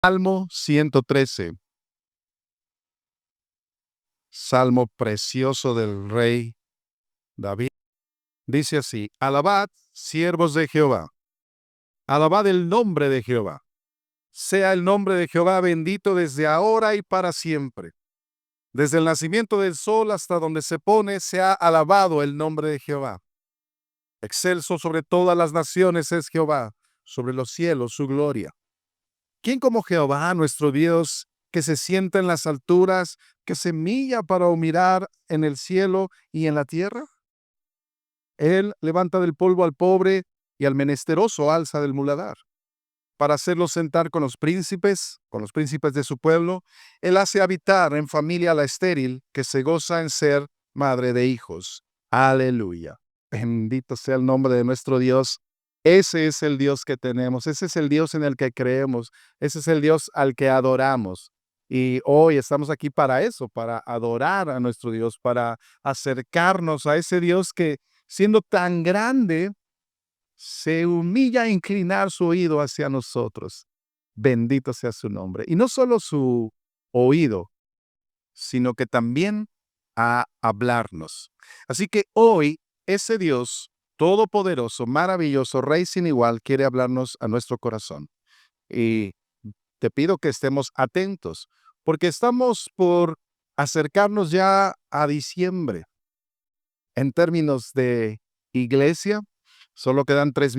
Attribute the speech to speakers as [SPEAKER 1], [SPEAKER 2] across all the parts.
[SPEAKER 1] Salmo 113, salmo precioso del rey David. Dice así: Alabad, siervos de Jehová, alabad el nombre de Jehová. Sea el nombre de Jehová bendito desde ahora y para siempre. Desde el nacimiento del sol hasta donde se pone, se ha alabado el nombre de Jehová. Excelso sobre todas las naciones es Jehová, sobre los cielos su gloria. ¿Quién como Jehová, nuestro Dios, que se sienta en las alturas, que se milla para mirar en el cielo y en la tierra? Él levanta del polvo al pobre y al menesteroso alza del muladar, para hacerlo sentar con los príncipes de su pueblo. Él hace habitar en familia a la estéril, que se goza en ser madre de hijos. Aleluya. Bendito sea el nombre de nuestro Dios. Ese es el Dios que tenemos, ese es el Dios en el que creemos, ese es el Dios al que adoramos. Y hoy estamos aquí para eso, para adorar a nuestro Dios, para acercarnos a ese Dios que, siendo tan grande, se humilla a inclinar su oído hacia nosotros. Bendito sea su nombre. Y no solo su oído, sino que también a hablarnos. Así que hoy ese Dios todopoderoso, maravilloso, Rey sin igual, quiere hablarnos a nuestro corazón. Y te pido que estemos atentos, porque estamos por acercarnos ya a diciembre. En términos de iglesia, solo quedan 3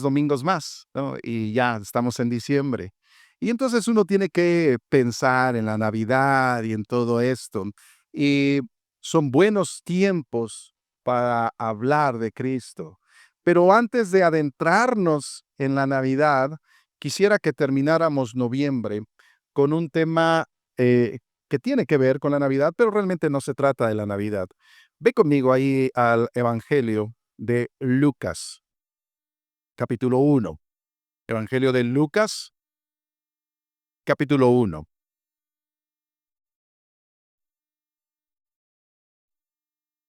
[SPEAKER 1] domingos más, ¿no? Y ya estamos en diciembre. Y entonces uno tiene que pensar en la Navidad y en todo esto. Y son buenos tiempos para hablar de Cristo. Pero antes de adentrarnos en la Navidad, quisiera que termináramos noviembre con un tema que tiene que ver con la Navidad, pero realmente no se trata de la Navidad. Ve conmigo ahí al Evangelio de Lucas, capítulo 1. Evangelio de Lucas, capítulo 1.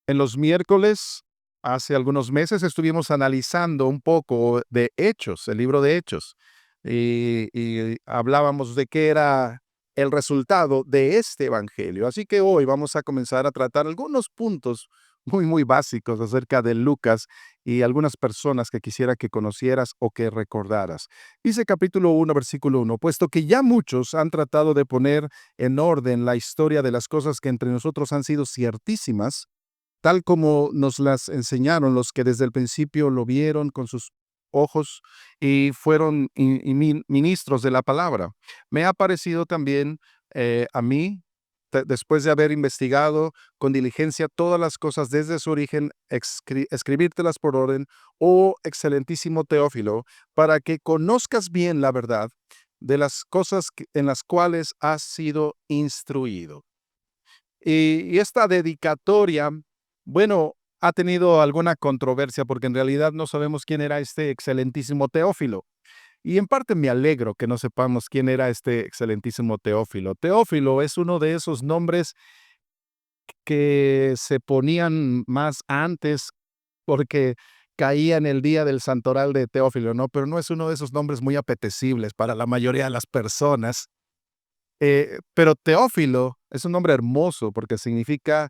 [SPEAKER 1] En los miércoles, hace algunos meses, estuvimos analizando un poco de Hechos, el libro de Hechos, y hablábamos de qué era el resultado de este evangelio. Así que hoy vamos a comenzar a tratar algunos puntos muy básicos acerca de Lucas y algunas personas que quisiera que conocieras o que recordaras. Dice capítulo 1, versículo 1: puesto que ya muchos han tratado de poner en orden la historia de las cosas que entre nosotros han sido ciertísimas, tal como nos las enseñaron los que desde el principio lo vieron con sus ojos y fueron ministros de la palabra. Me ha parecido también a mí, después de haber investigado con diligencia todas las cosas desde su origen, escribírtelas por orden, oh excelentísimo Teófilo, para que conozcas bien la verdad de las cosas en las cuales has sido instruido. Y esta dedicatoria, bueno, ha tenido alguna controversia porque en realidad no sabemos quién era este excelentísimo Teófilo. Y en parte me alegro que no sepamos quién era este excelentísimo Teófilo. Teófilo es uno de esos nombres que se ponían más antes porque caía en el día del santoral de Teófilo, ¿no? Pero no es uno de esos nombres muy apetecibles para la mayoría de las personas. Pero Teófilo es un nombre hermoso porque significa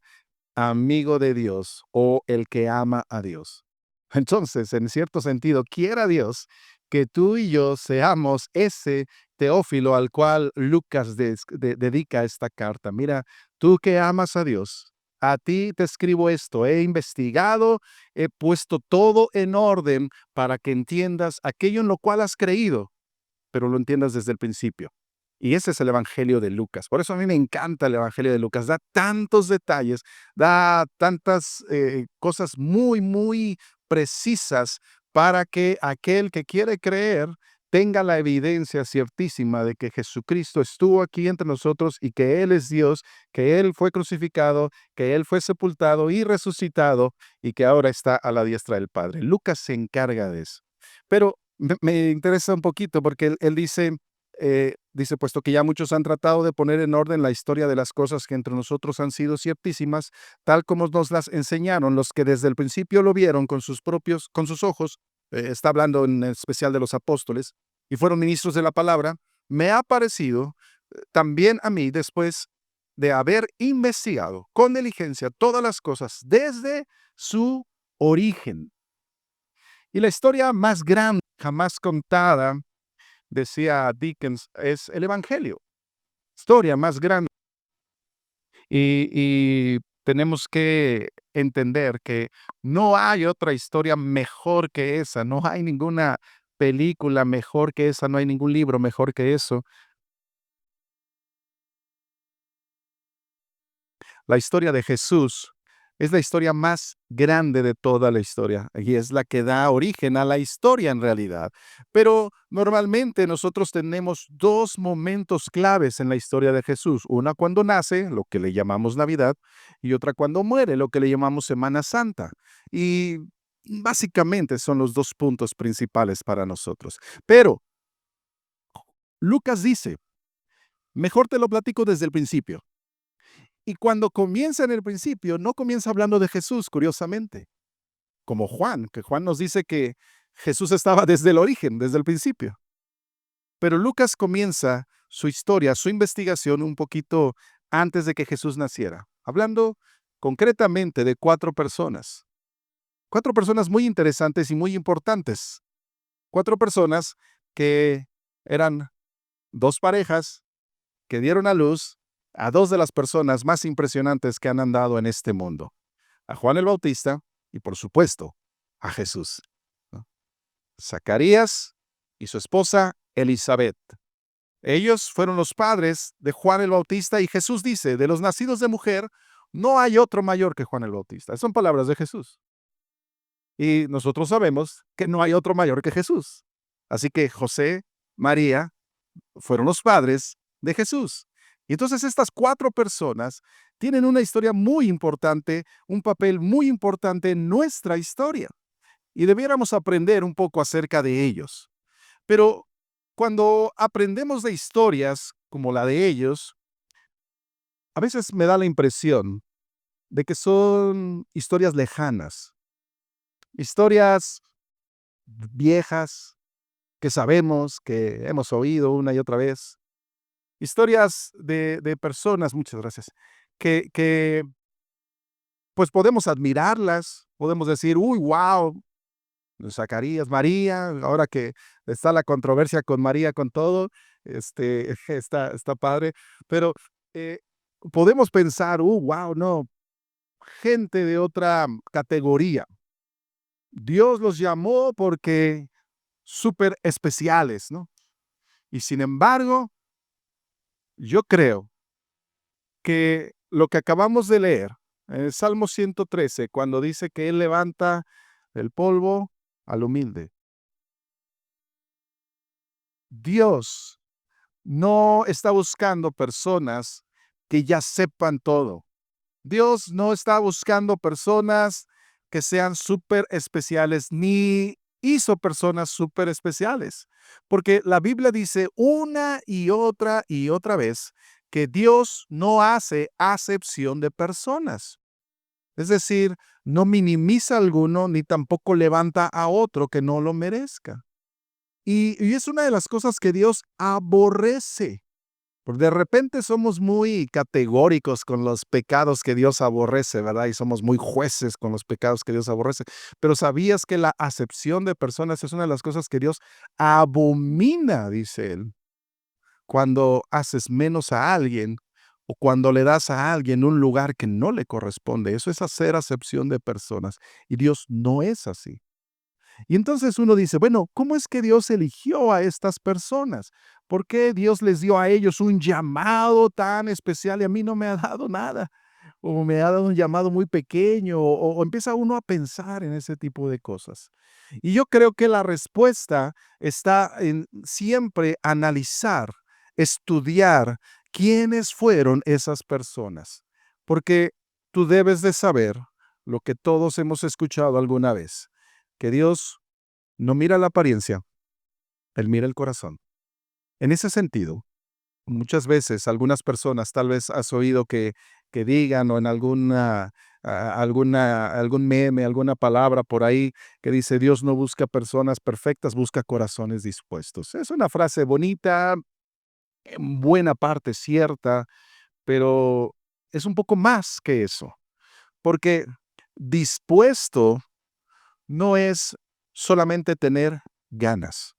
[SPEAKER 1] amigo de Dios o el que ama a Dios. Entonces, en cierto sentido, quiera Dios que tú y yo seamos ese Teófilo al cual Lucas dedica esta carta. Mira, tú que amas a Dios, a ti te escribo esto, he investigado, he puesto todo en orden para que entiendas aquello en lo cual has creído, pero lo entiendas desde el principio. Y ese es el Evangelio de Lucas. Por eso a mí me encanta el Evangelio de Lucas. Da tantos detalles, da tantas cosas muy precisas para que aquel que quiere creer tenga la evidencia ciertísima de que Jesucristo estuvo aquí entre nosotros y que Él es Dios, que Él fue crucificado, que Él fue sepultado y resucitado y que ahora está a la diestra del Padre. Lucas se encarga de eso. Pero me interesa un poquito porque él dice, puesto que ya muchos han tratado de poner en orden la historia de las cosas que entre nosotros han sido ciertísimas, tal como nos las enseñaron los que desde el principio lo vieron con sus ojos, está hablando en especial de los apóstoles, y fueron ministros de la palabra, me ha parecido también a mí, después de haber investigado con diligencia todas las cosas desde su origen. Y la historia más grande jamás contada, decía Dickens, es el Evangelio. Historia más grande. Y tenemos que entender que no hay otra historia mejor que esa, no hay ninguna película mejor que esa, no hay ningún libro mejor que eso. La historia de Jesús es la historia más grande de toda la historia y es la que da origen a la historia en realidad. Pero normalmente nosotros tenemos dos momentos claves en la historia de Jesús. Una cuando nace, lo que le llamamos Navidad, y otra cuando muere, lo que le llamamos Semana Santa. Y básicamente son los dos puntos principales para nosotros. Pero Lucas dice, mejor te lo platico desde el principio. Y cuando comienza en el principio, no comienza hablando de Jesús, curiosamente, como Juan, que Juan nos dice que Jesús estaba desde el origen, desde el principio. Pero Lucas comienza su historia, su investigación un poquito antes de que Jesús naciera, hablando concretamente de cuatro personas muy interesantes y muy importantes, cuatro personas que eran dos parejas que dieron a luz a dos de las personas más impresionantes que han andado en este mundo, a Juan el Bautista y, por supuesto, a Jesús, ¿no? Zacarías y su esposa Elizabeth. Ellos fueron los padres de Juan el Bautista y Jesús dice, de los nacidos de mujer, no hay otro mayor que Juan el Bautista. Son palabras de Jesús. Y nosotros sabemos que no hay otro mayor que Jesús. Así que José, María, fueron los padres de Jesús. Y entonces estas cuatro personas tienen una historia muy importante, un papel muy importante en nuestra historia. Y debiéramos aprender un poco acerca de ellos. Pero cuando aprendemos de historias como la de ellos, a veces me da la impresión de que son historias lejanas, historias viejas que sabemos, que hemos oído una y otra vez, historias de personas, muchas gracias, que pues podemos admirarlas, podemos decir, uy, wow, Zacarías, María, ahora que está la controversia con María, con todo, está padre, pero eh, podemos pensar, wow, no, gente de otra categoría. Dios los llamó porque súper especiales, ¿no? Y sin embargo, yo creo que lo que acabamos de leer en el Salmo 113, cuando dice que Él levanta el polvo al humilde, Dios no está buscando personas que ya sepan todo. Dios no está buscando personas que sean súper especiales, ni hizo personas súper especiales, porque la Biblia dice una y otra vez que Dios no hace acepción de personas. Es decir, no minimiza a alguno ni tampoco levanta a otro que no lo merezca. Y es una de las cosas que Dios aborrece. Porque de repente somos muy categóricos con los pecados que Dios aborrece, ¿verdad? Y somos muy jueces con los pecados que Dios aborrece. Pero ¿sabías que la acepción de personas es una de las cosas que Dios abomina, dice él? Cuando haces menos a alguien o cuando le das a alguien un lugar que no le corresponde. Eso es hacer acepción de personas. Y Dios no es así. Y entonces uno dice, bueno, ¿cómo es que Dios eligió a estas personas? ¿Por qué Dios les dio a ellos un llamado tan especial y a mí no me ha dado nada? O me ha dado un llamado muy pequeño, o empieza uno a pensar en ese tipo de cosas. Y yo creo que la respuesta está en siempre analizar, estudiar quiénes fueron esas personas. Porque tú debes de saber lo que todos hemos escuchado alguna vez, que Dios no mira la apariencia, Él mira el corazón. En ese sentido, muchas veces algunas personas tal vez has oído que digan o en algún meme, alguna palabra por ahí que dice Dios no busca personas perfectas, busca corazones dispuestos. Es una frase bonita, en buena parte cierta, pero es un poco más que eso, porque dispuesto no es solamente tener ganas.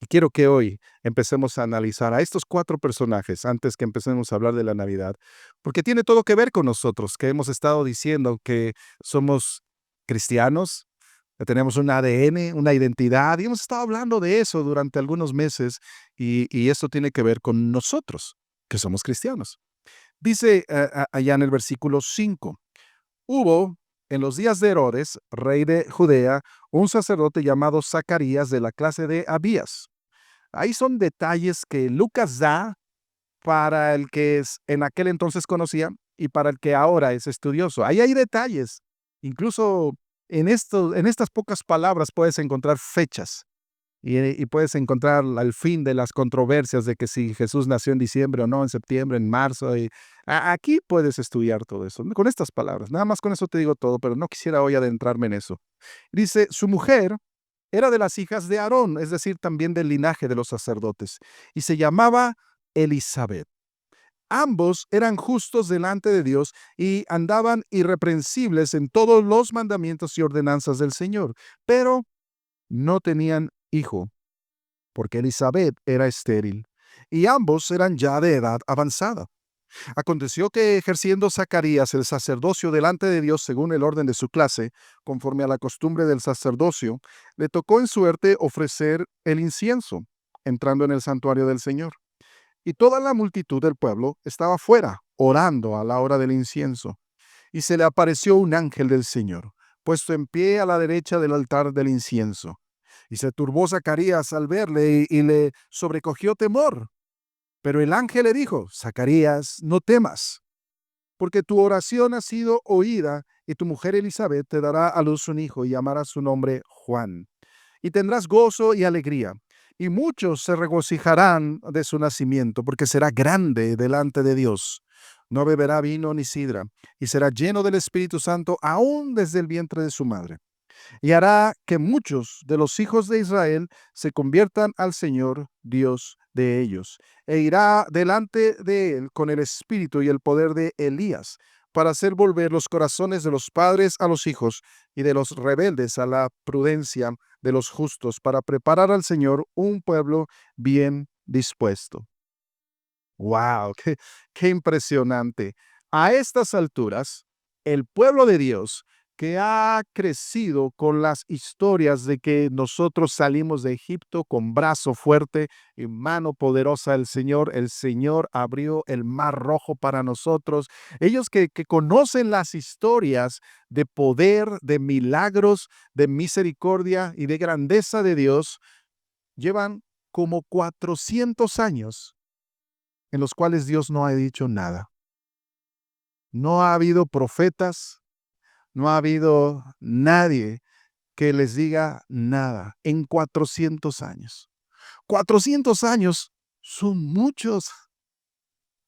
[SPEAKER 1] Y quiero que hoy empecemos a analizar a estos 4 personajes antes que empecemos a hablar de la Navidad, porque tiene todo que ver con nosotros, que hemos estado diciendo que somos cristianos, que tenemos un ADN, una identidad, y hemos estado hablando de eso durante algunos meses, y esto tiene que ver con nosotros, que somos cristianos. Dice, allá en el versículo 5: hubo en los días de Herodes, rey de Judea, un sacerdote llamado Zacarías de la clase de Abías. Ahí son detalles que Lucas da para el que en aquel entonces conocía y para el que ahora es estudioso. Ahí hay detalles. Incluso en estas pocas palabras puedes encontrar fechas y puedes encontrar al fin de las controversias de que si Jesús nació en diciembre o no, en septiembre, en marzo. Aquí puedes estudiar todo eso, ¿no? Con estas palabras. Nada más con eso te digo todo, pero no quisiera hoy adentrarme en eso. Dice, su mujer era de las hijas de Aarón, es decir, también del linaje de los sacerdotes, y se llamaba Elizabeth. Ambos eran justos delante de Dios y andaban irreprensibles en todos los mandamientos y ordenanzas del Señor, pero no tenían hijo, porque Elizabeth era estéril, y ambos eran ya de edad avanzada. Aconteció que ejerciendo Zacarías el sacerdocio delante de Dios según el orden de su clase, conforme a la costumbre del sacerdocio, le tocó en suerte ofrecer el incienso, entrando en el santuario del Señor. Y toda la multitud del pueblo estaba fuera, orando a la hora del incienso. Y se le apareció un ángel del Señor, puesto en pie a la derecha del altar del incienso. Y se turbó Zacarías al verle y le sobrecogió temor. Pero el ángel le dijo, Zacarías, no temas, porque tu oración ha sido oída, y tu mujer Elizabeth te dará a luz un hijo y llamará su nombre Juan. Y tendrás gozo y alegría, y muchos se regocijarán de su nacimiento, porque será grande delante de Dios. No beberá vino ni sidra, y será lleno del Espíritu Santo aún desde el vientre de su madre, y hará que muchos de los hijos de Israel se conviertan al Señor Dios de ellos, e irá delante de él con el espíritu y el poder de Elías, para hacer volver los corazones de los padres a los hijos y de los rebeldes a la prudencia de los justos, para preparar al Señor un pueblo bien dispuesto. ¡Wow! ¡Qué impresionante! A estas alturas, el pueblo de Dios, que ha crecido con las historias de que nosotros salimos de Egipto con brazo fuerte y mano poderosa del Señor, el Señor abrió el mar rojo para nosotros. Ellos que conocen las historias de poder, de milagros, de misericordia y de grandeza de Dios, llevan como 400 años en los cuales Dios no ha dicho nada. No ha habido profetas, no ha habido nadie que les diga nada en 400 años. 400 años son muchos.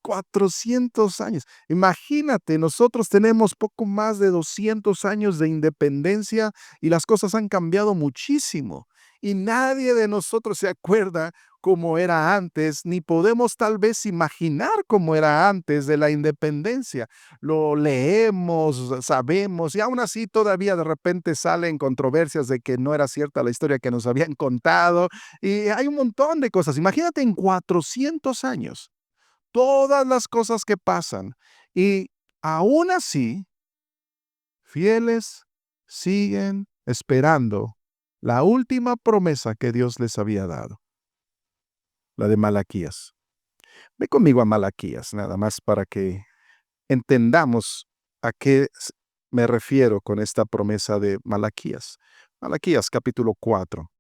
[SPEAKER 1] 400 años. Imagínate, nosotros tenemos poco más de 200 años de independencia y las cosas han cambiado muchísimo. Y nadie de nosotros se acuerda cómo era antes, ni podemos tal vez imaginar cómo era antes de la independencia. Lo leemos, sabemos, y aún así todavía de repente salen controversias de que no era cierta la historia que nos habían contado. Y hay un montón de cosas. Imagínate en 400 años todas las cosas que pasan y aún así, fieles siguen esperando la última promesa que Dios les había dado, la de Malaquías. Ve conmigo a Malaquías, nada más para que entendamos a qué me refiero con esta promesa de Malaquías. Malaquías capítulo 4.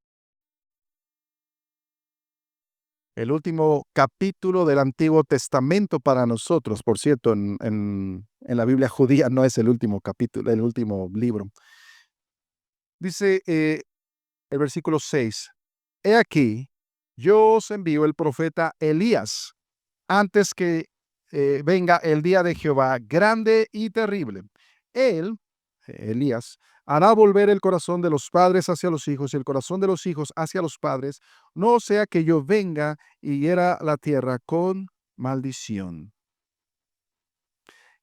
[SPEAKER 1] El último capítulo del Antiguo Testamento para nosotros. Por cierto, en la Biblia judía no es el último capítulo, el último libro. Dice el versículo 6, he aquí, yo os envío el profeta Elías antes que venga el día de Jehová grande y terrible. Él, Elías, Hará volver el corazón de los padres hacia los hijos y el corazón de los hijos hacia los padres, no sea que yo venga y hiera la tierra con maldición.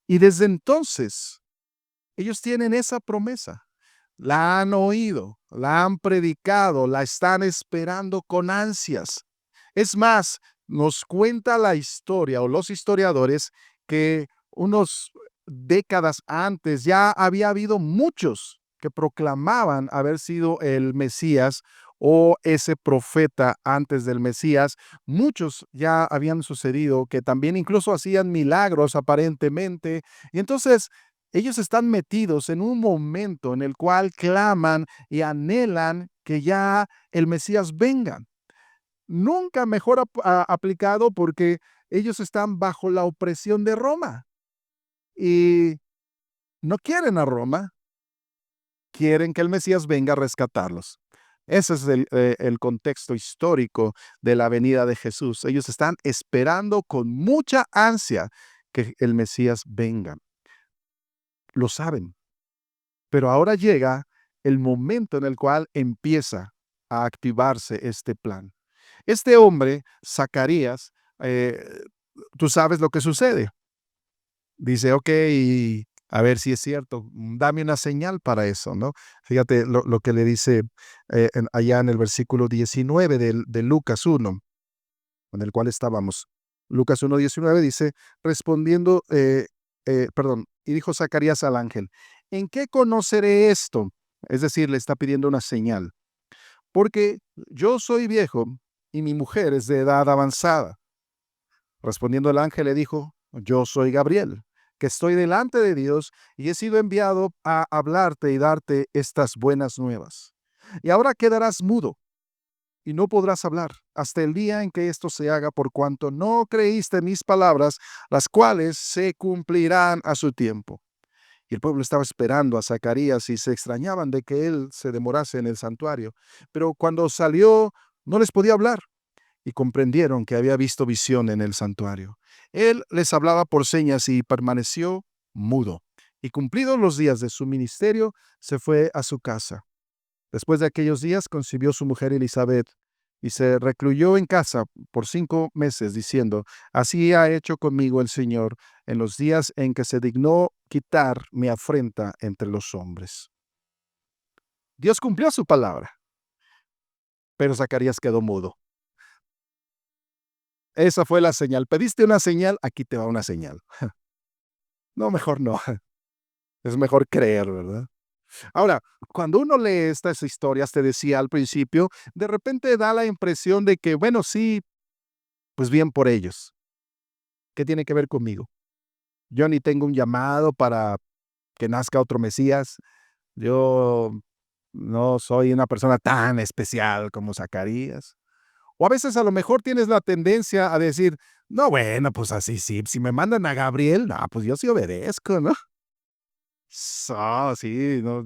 [SPEAKER 1] Y desde entonces, ellos tienen esa promesa. La han oído, la han predicado, la están esperando con ansias. Es más, nos cuenta la historia o los historiadores que unos décadas antes ya había habido muchos que proclamaban haber sido el Mesías o ese profeta antes del Mesías. Muchos ya habían sucedido que también incluso hacían milagros aparentemente. Y entonces ellos están metidos en un momento en el cual claman y anhelan que ya el Mesías venga. Nunca mejor aplicado porque ellos están bajo la opresión de Roma y no quieren a Roma, quieren que el Mesías venga a rescatarlos. Ese es el contexto histórico de la venida de Jesús. Ellos están esperando con mucha ansia que el Mesías venga. Lo saben, pero ahora llega el momento en el cual empieza a activarse este plan. Este hombre, Zacarías, tú sabes lo que sucede. Dice, ok, a ver si es cierto, dame una señal para eso, ¿no? Fíjate lo que le dice allá en el versículo 19 de Lucas 1, en el cual estábamos. Lucas 1:19 dice, respondiendo, perdón, y dijo Zacarías al ángel, ¿en qué conoceré esto? Es decir, le está pidiendo una señal, porque yo soy viejo y mi mujer es de edad avanzada. Respondiendo el ángel le dijo, yo soy Gabriel, que estoy delante de Dios y he sido enviado a hablarte y darte estas buenas nuevas. Y ahora quedarás mudo y no podrás hablar hasta el día en que esto se haga, por cuanto no creíste mis palabras, las cuales se cumplirán a su tiempo. Y el pueblo estaba esperando a Zacarías y se extrañaban de que él se demorase en el santuario. Pero cuando salió, no les podía hablar y comprendieron que había visto visión en el santuario. Él les hablaba por señas y permaneció mudo. Y cumplidos los días de su ministerio, se fue a su casa. Después de aquellos días concibió su mujer Elizabeth y se recluyó en casa por 5 meses, diciendo, así ha hecho conmigo el Señor en los días en que se dignó quitar mi afrenta entre los hombres. Dios cumplió su palabra, pero Zacarías quedó mudo. Esa fue la señal. Pediste una señal, aquí te va una señal. No, mejor no. Es mejor creer, ¿verdad? Ahora, cuando uno lee estas historias, te decía al principio, de repente da la impresión de que, bueno, sí, pues bien por ellos. ¿Qué tiene que ver conmigo? Yo ni tengo un llamado para que nazca otro Mesías. Yo no soy una persona tan especial como Zacarías. O a veces a lo mejor tienes la tendencia a decir, no, bueno, pues así sí, si me mandan a Gabriel, no, pues yo sí obedezco, ¿no? Sí, no,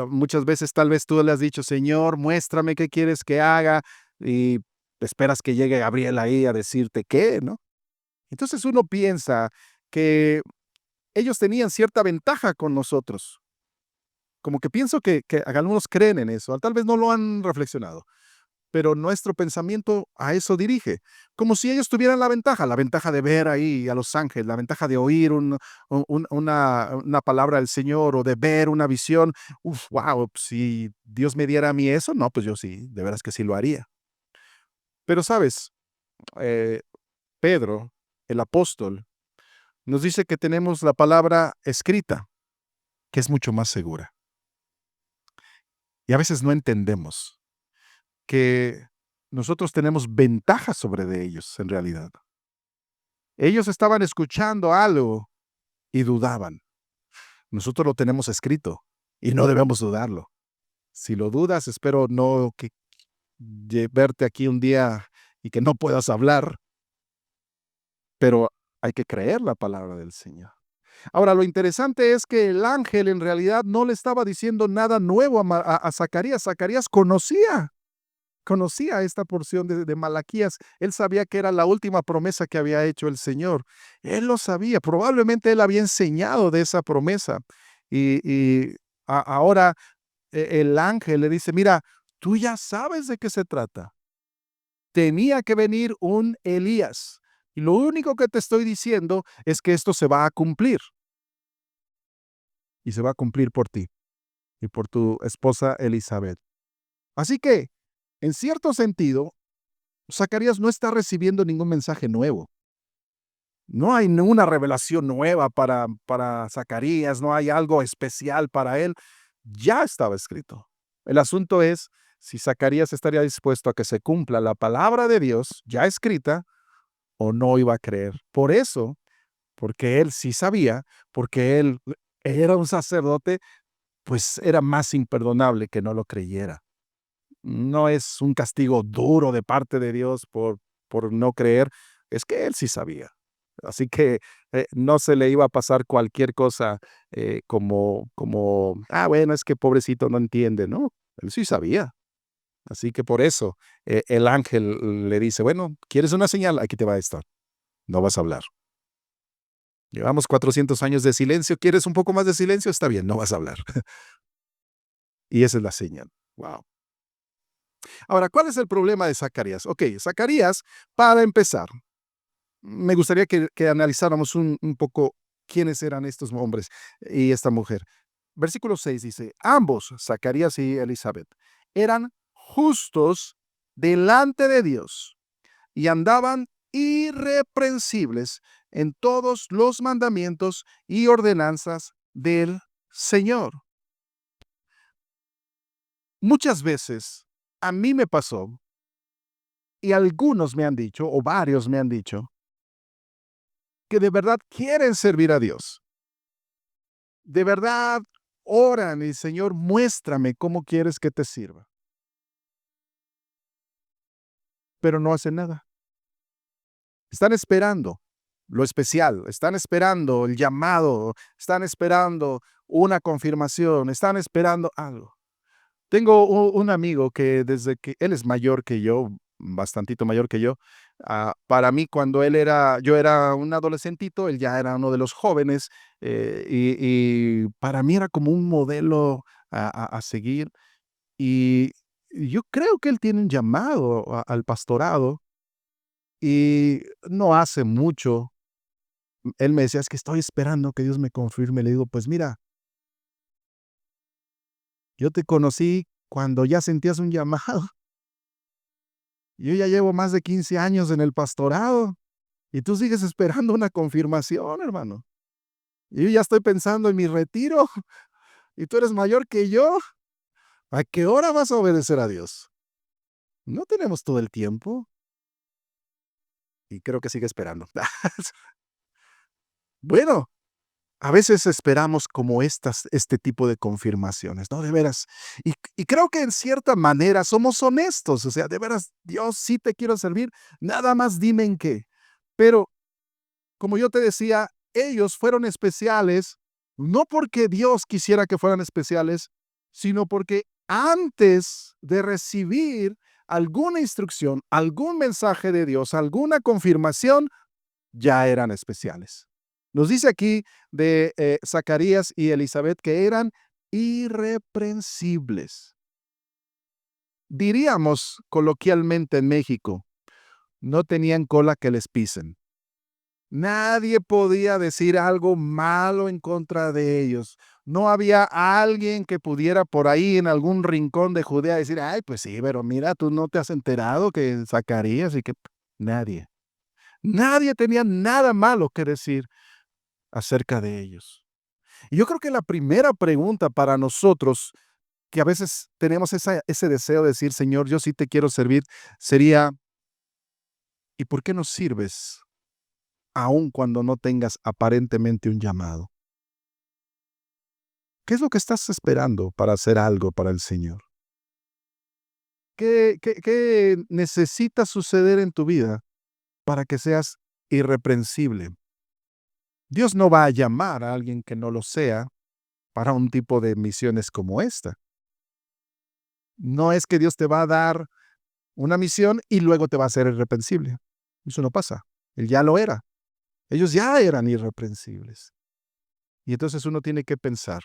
[SPEAKER 1] muchas veces tal vez tú le has dicho, Señor, muéstrame qué quieres que haga, y esperas que llegue Gabriel ahí a decirte qué, ¿no? Entonces uno piensa que ellos tenían cierta ventaja con nosotros. Como que pienso que algunos creen en eso, tal vez no lo han reflexionado, pero nuestro pensamiento a eso dirige, como si ellos tuvieran la ventaja de ver ahí a los ángeles, la ventaja de oír una palabra del Señor o de ver una visión. Uf, wow, si Dios me diera a mí eso, no, pues yo sí, de veras que sí lo haría. Pero sabes, eh, Pedro, el apóstol, nos dice que tenemos la palabra escrita, que es mucho más segura. Y a veces no entendemos que nosotros tenemos ventaja sobre de ellos en realidad. Ellos estaban escuchando algo y dudaban. Nosotros lo tenemos escrito y no debemos dudarlo. Si lo dudas, espero no que verte aquí un día y que no puedas hablar, pero hay que creer la palabra del Señor. Ahora, lo interesante es que el ángel en realidad no le estaba diciendo nada nuevo a Zacarías. Zacarías conocía esta porción de Malaquías. Él sabía que era la última promesa que había hecho el Señor. Él lo sabía. Probablemente él había enseñado de esa promesa. Y Ahora el ángel le dice, mira, tú ya sabes de qué se trata. Tenía que venir un Elías. Y lo único que te estoy diciendo es que esto se va a cumplir. Y se va a cumplir por ti y por tu esposa Elizabeth. Así que, en cierto sentido, Zacarías no está recibiendo ningún mensaje nuevo. No hay ninguna revelación nueva para Zacarías, no hay algo especial para él. Ya estaba escrito. El asunto es si Zacarías estaría dispuesto a que se cumpla la palabra de Dios ya escrita o no iba a creer. Por eso, porque él sí sabía, porque él era un sacerdote, pues era más imperdonable que no lo creyera. No es un castigo duro de parte de Dios por no creer, es que él sí sabía. Así que no se le iba a pasar cualquier cosa bueno, es que pobrecito no entiende, ¿no? Él sí sabía. Así que por eso el ángel le dice, bueno, ¿quieres una señal? Aquí te va esto. No vas a hablar. Llevamos 400 años de silencio. ¿Quieres un poco más de silencio? Está bien, no vas a hablar. Y esa es la señal. Wow. Ahora, ¿cuál es el problema de Zacarías? Ok, Zacarías, para empezar, me gustaría que analizáramos un poco quiénes eran estos hombres y esta mujer. Versículo 6 dice, ambos, Zacarías y Elizabeth, eran justos delante de Dios y andaban irreprensibles en todos los mandamientos y ordenanzas del Señor. Muchas veces a mí me pasó y algunos me han dicho, o varios me han dicho, que de verdad quieren servir a Dios. De verdad oran y Señor, muéstrame cómo quieres que te sirva. Pero no hacen nada. Están esperando lo especial, están esperando el llamado, están esperando una confirmación, están esperando algo. Tengo un amigo que desde que él es mayor que yo, bastantito mayor que yo, para mí cuando yo era un adolescentito, él ya era uno de los jóvenes, y para mí era como un modelo a seguir. Y yo creo que él tiene un llamado al pastorado y no hace mucho, él me decía, es que estoy esperando que Dios me confirme. Le digo, pues mira, yo te conocí cuando ya sentías un llamado. Yo ya llevo más de 15 años en el pastorado y tú sigues esperando una confirmación, hermano. Y yo ya estoy pensando en mi retiro y tú eres mayor que yo. ¿A qué hora vas a obedecer a Dios? No tenemos todo el tiempo y creo que sigue esperando. Bueno, a veces esperamos como este tipo de confirmaciones, ¿no? De veras. Y creo que en cierta manera somos honestos, o sea, de veras, Dios, sí te quiero servir, nada más dime en qué. Pero como yo te decía, ellos fueron especiales, no porque Dios quisiera que fueran especiales, sino porque antes de recibir alguna instrucción, algún mensaje de Dios, alguna confirmación, ya eran especiales. Nos dice aquí de Zacarías y Elizabeth que eran irreprensibles. Diríamos coloquialmente en México, no tenían cola que les pisen. Nadie podía decir algo malo en contra de ellos. No había alguien que pudiera por ahí en algún rincón de Judea decir, ay, pues sí, pero mira, tú no te has enterado que Zacarías y que nadie. Nadie tenía nada malo que decir acerca de ellos. Y yo creo que la primera pregunta para nosotros, que a veces tenemos ese deseo de decir, Señor, yo sí te quiero servir, sería, ¿y por qué nos sirves aun cuando no tengas aparentemente un llamado? ¿Qué es lo que estás esperando para hacer algo para el Señor? ¿Qué necesita suceder en tu vida para que seas irreprensible? Dios no va a llamar a alguien que no lo sea para un tipo de misiones como esta. No es que Dios te va a dar una misión y luego te va a hacer irreprensible. Eso no pasa. Él ya lo era. Ellos ya eran irreprensibles. Y entonces uno tiene que pensar,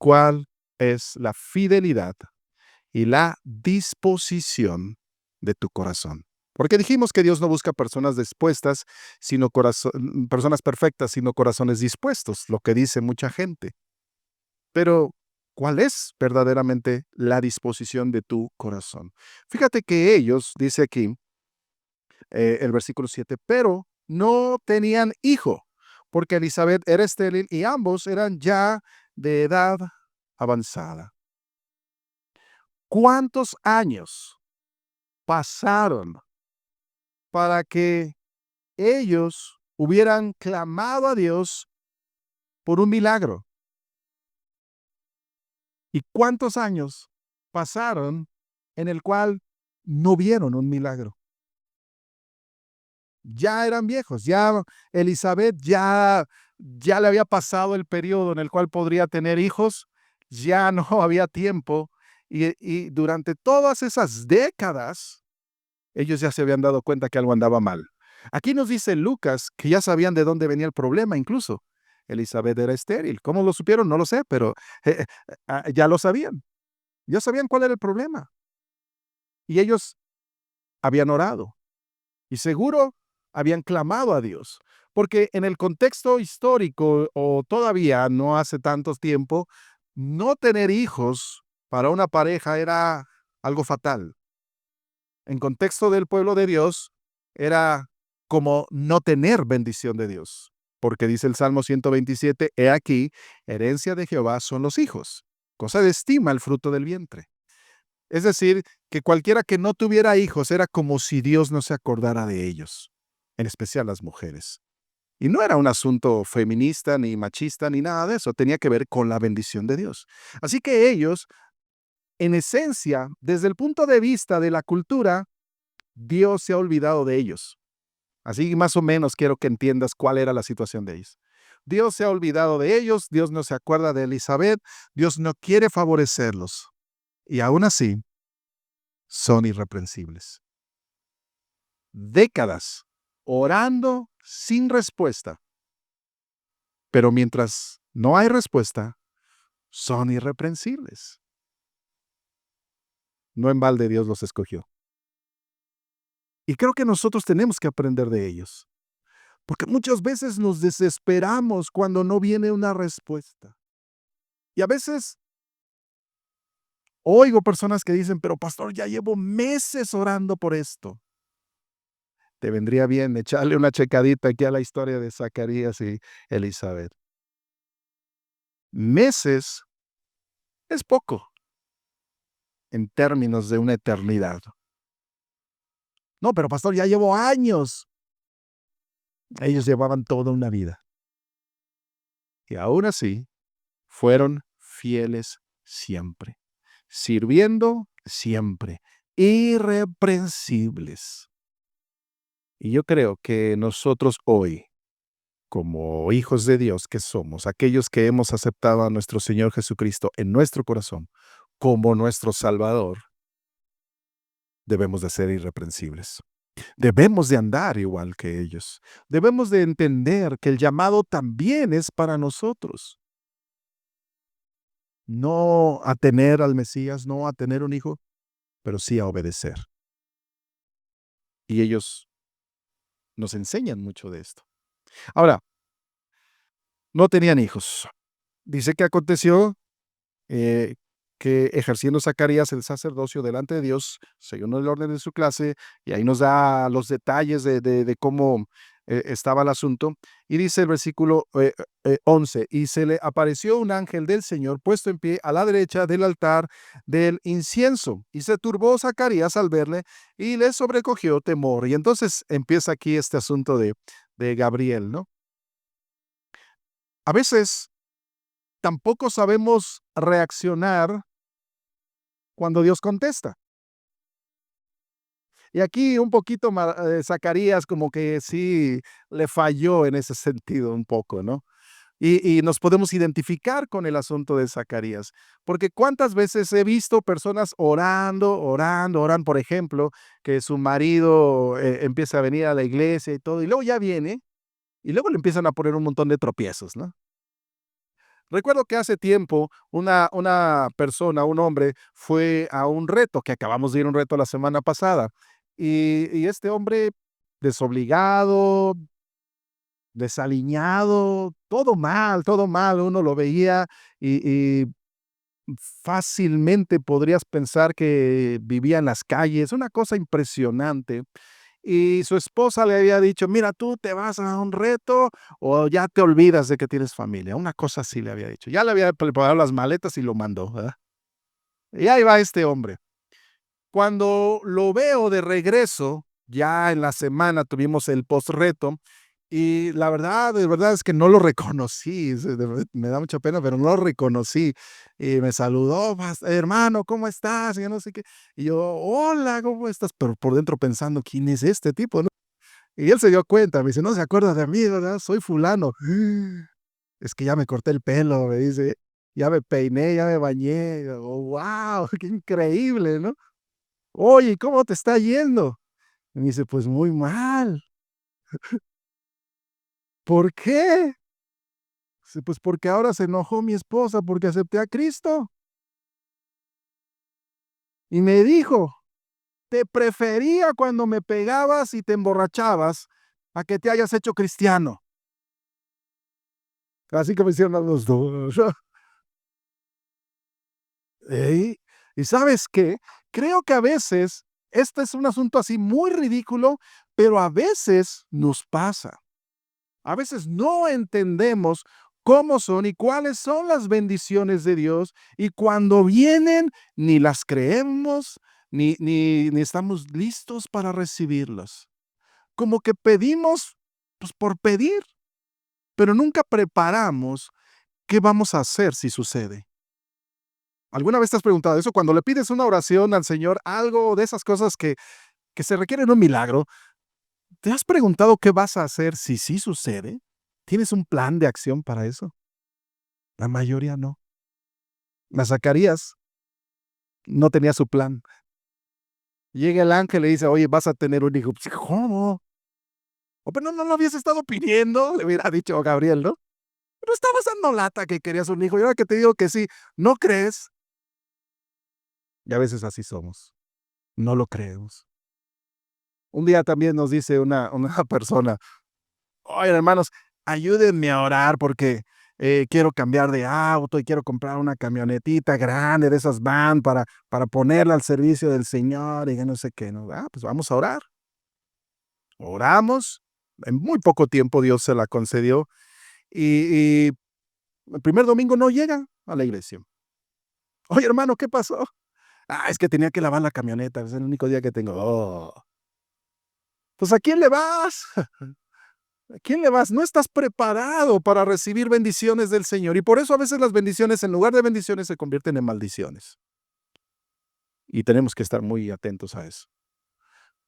[SPEAKER 1] cuál es la fidelidad y la disposición de tu corazón. Porque dijimos que Dios no busca personas dispuestas, sino personas perfectas, sino corazones dispuestos, lo que dice mucha gente. Pero, ¿cuál es verdaderamente la disposición de tu corazón? Fíjate que ellos, dice aquí, el versículo 7, pero no tenían hijo, porque Elizabeth era estéril y ambos eran ya de edad avanzada. ¿Cuántos años pasaron para que ellos hubieran clamado a Dios por un milagro? ¿Y cuántos años pasaron en el cual no vieron un milagro? Ya eran viejos, ya Elizabeth ya le había pasado el periodo en el cual podría tener hijos, ya no había tiempo, y durante todas esas décadas, ellos ya se habían dado cuenta que algo andaba mal. Aquí nos dice Lucas que ya sabían de dónde venía el problema incluso. Elizabeth era estéril. ¿Cómo lo supieron? No lo sé, pero ya lo sabían. Ya sabían cuál era el problema. Y ellos habían orado. Y seguro habían clamado a Dios. Porque en el contexto histórico, o todavía no hace tanto tiempo, no tener hijos para una pareja era algo fatal. En contexto del pueblo de Dios, era como no tener bendición de Dios. Porque dice el Salmo 127, he aquí, herencia de Jehová son los hijos, cosa de estima el fruto del vientre. Es decir, que cualquiera que no tuviera hijos era como si Dios no se acordara de ellos, en especial las mujeres. Y no era un asunto feminista, ni machista, ni nada de eso, tenía que ver con la bendición de Dios. Así que ellos, en esencia, desde el punto de vista de la cultura, Dios se ha olvidado de ellos. Así más o menos quiero que entiendas cuál era la situación de ellos. Dios se ha olvidado de ellos, Dios no se acuerda de Elizabeth, Dios no quiere favorecerlos. Y aún así, son irreprensibles. Décadas orando sin respuesta. Pero mientras no hay respuesta, son irreprensibles. No en balde Dios los escogió. Y creo que nosotros tenemos que aprender de ellos. Porque muchas veces nos desesperamos cuando no viene una respuesta. Y a veces oigo personas que dicen, pero pastor, ya llevo meses orando por esto. Te vendría bien echarle una checadita aquí a la historia de Zacarías y Elizabeth. Meses es poco en términos de una eternidad. No, pero pastor, ya llevo años. Ellos llevaban toda una vida. Y aún así, fueron fieles siempre, sirviendo siempre, irreprensibles. Y yo creo que nosotros hoy, como hijos de Dios que somos, aquellos que hemos aceptado a nuestro Señor Jesucristo en nuestro corazón como nuestro Salvador, debemos de ser irreprensibles. Debemos de andar igual que ellos. Debemos de entender que el llamado también es para nosotros. No a tener al Mesías, no a tener un hijo, pero sí a obedecer. Y ellos nos enseñan mucho de esto. Ahora, no tenían hijos. Dice que aconteció eh, que ejerciendo Zacarías el sacerdocio delante de Dios, según el orden de su clase, y ahí nos da los detalles de cómo estaba el asunto, y dice el versículo 11, y se le apareció un ángel del Señor puesto en pie a la derecha del altar del incienso, y se turbó Zacarías al verle, y le sobrecogió temor. Y entonces empieza aquí este asunto de Gabriel, ¿no? A veces tampoco sabemos reaccionar cuando Dios contesta. Y aquí un poquito Zacarías como que sí le falló en ese sentido un poco, ¿no? Y nos podemos identificar con el asunto de Zacarías, porque cuántas veces he visto personas orando, orando, oran, por ejemplo, que su marido empieza a venir a la iglesia y todo, y luego ya viene, y luego le empiezan a poner un montón de tropiezos, ¿no? Recuerdo que hace tiempo una persona, un hombre, fue a un reto, que acabamos de ir a un reto la semana pasada, y este hombre desobligado, desaliñado, todo mal, uno lo veía y fácilmente podrías pensar que vivía en las calles, una cosa impresionante. Y su esposa le había dicho: "Mira, tú te vas a un reto o ya te olvidas de que tienes familia", una cosa así le había dicho. Ya le había preparado las maletas y lo mandó, ¿verdad? Y ahí va este hombre. Cuando lo veo de regreso, ya en la semana tuvimos el post-reto, y la verdad, de verdad es que no lo reconocí, me da mucha pena, pero no lo reconocí. Y me saludó: Hermano, ¿cómo estás?", y yo no sé qué. Y yo: "Hola, ¿cómo estás?", pero por dentro pensando: "¿Quién es este tipo?", ¿no? Y él se dio cuenta, me dice: "No se acuerda de mí, ¿verdad? Soy fulano". Es que ya me corté el pelo, me dice, ya me peiné, ya me bañé. Y yo: "Guau, qué increíble", ¿no? "Oye, ¿y cómo te está yendo?". Y me dice: "Pues muy mal". "¿Por qué?". Dice: "Pues porque ahora se enojó mi esposa porque acepté a Cristo y me dijo: 'Te prefería cuando me pegabas y te emborrachabas a que te hayas hecho cristiano'". Así que me hicieron a los 2. Ey, ¿y sabes qué? Creo que a veces este es un asunto así muy ridículo, pero a veces nos pasa. A veces no entendemos cómo son y cuáles son las bendiciones de Dios, y cuando vienen ni las creemos, ni estamos listos para recibirlas. Como que pedimos, pues, por pedir, pero nunca preparamos qué vamos a hacer si sucede. ¿Alguna vez te has preguntado eso? Cuando le pides una oración al Señor, algo de esas cosas que se requieren un milagro, ¿te has preguntado qué vas a hacer si sí sucede? ¿Tienes un plan de acción para eso? La mayoría no. A Zacarías no tenía su plan. Llega el ángel y le dice: "Oye, vas a tener un hijo". Pues, ¿cómo? "Oh, pero no lo habías estado pidiendo", le hubiera dicho Gabriel, ¿no? "Pero estabas dando lata que querías un hijo, y ahora que te digo que sí, ¿no crees?". Y a veces así somos, no lo creemos. Un día también nos dice una persona: "Oigan, hermanos, ayúdenme a orar porque, quiero cambiar de auto y quiero comprar una camionetita grande de esas van para ponerla al servicio del Señor", y que no sé qué, ¿no? Pues vamos a orar. Oramos, en muy poco tiempo Dios se la concedió, y el primer domingo no llega a la iglesia. "Oye, hermano, ¿qué pasó?". Es que tenía que lavar la camioneta, es el único día que tengo". "Oh". Pues, ¿a quién le vas? ¿A quién le vas? No estás preparado para recibir bendiciones del Señor, y por eso a veces las bendiciones, en lugar de bendiciones, se convierten en maldiciones, y tenemos que estar muy atentos a eso.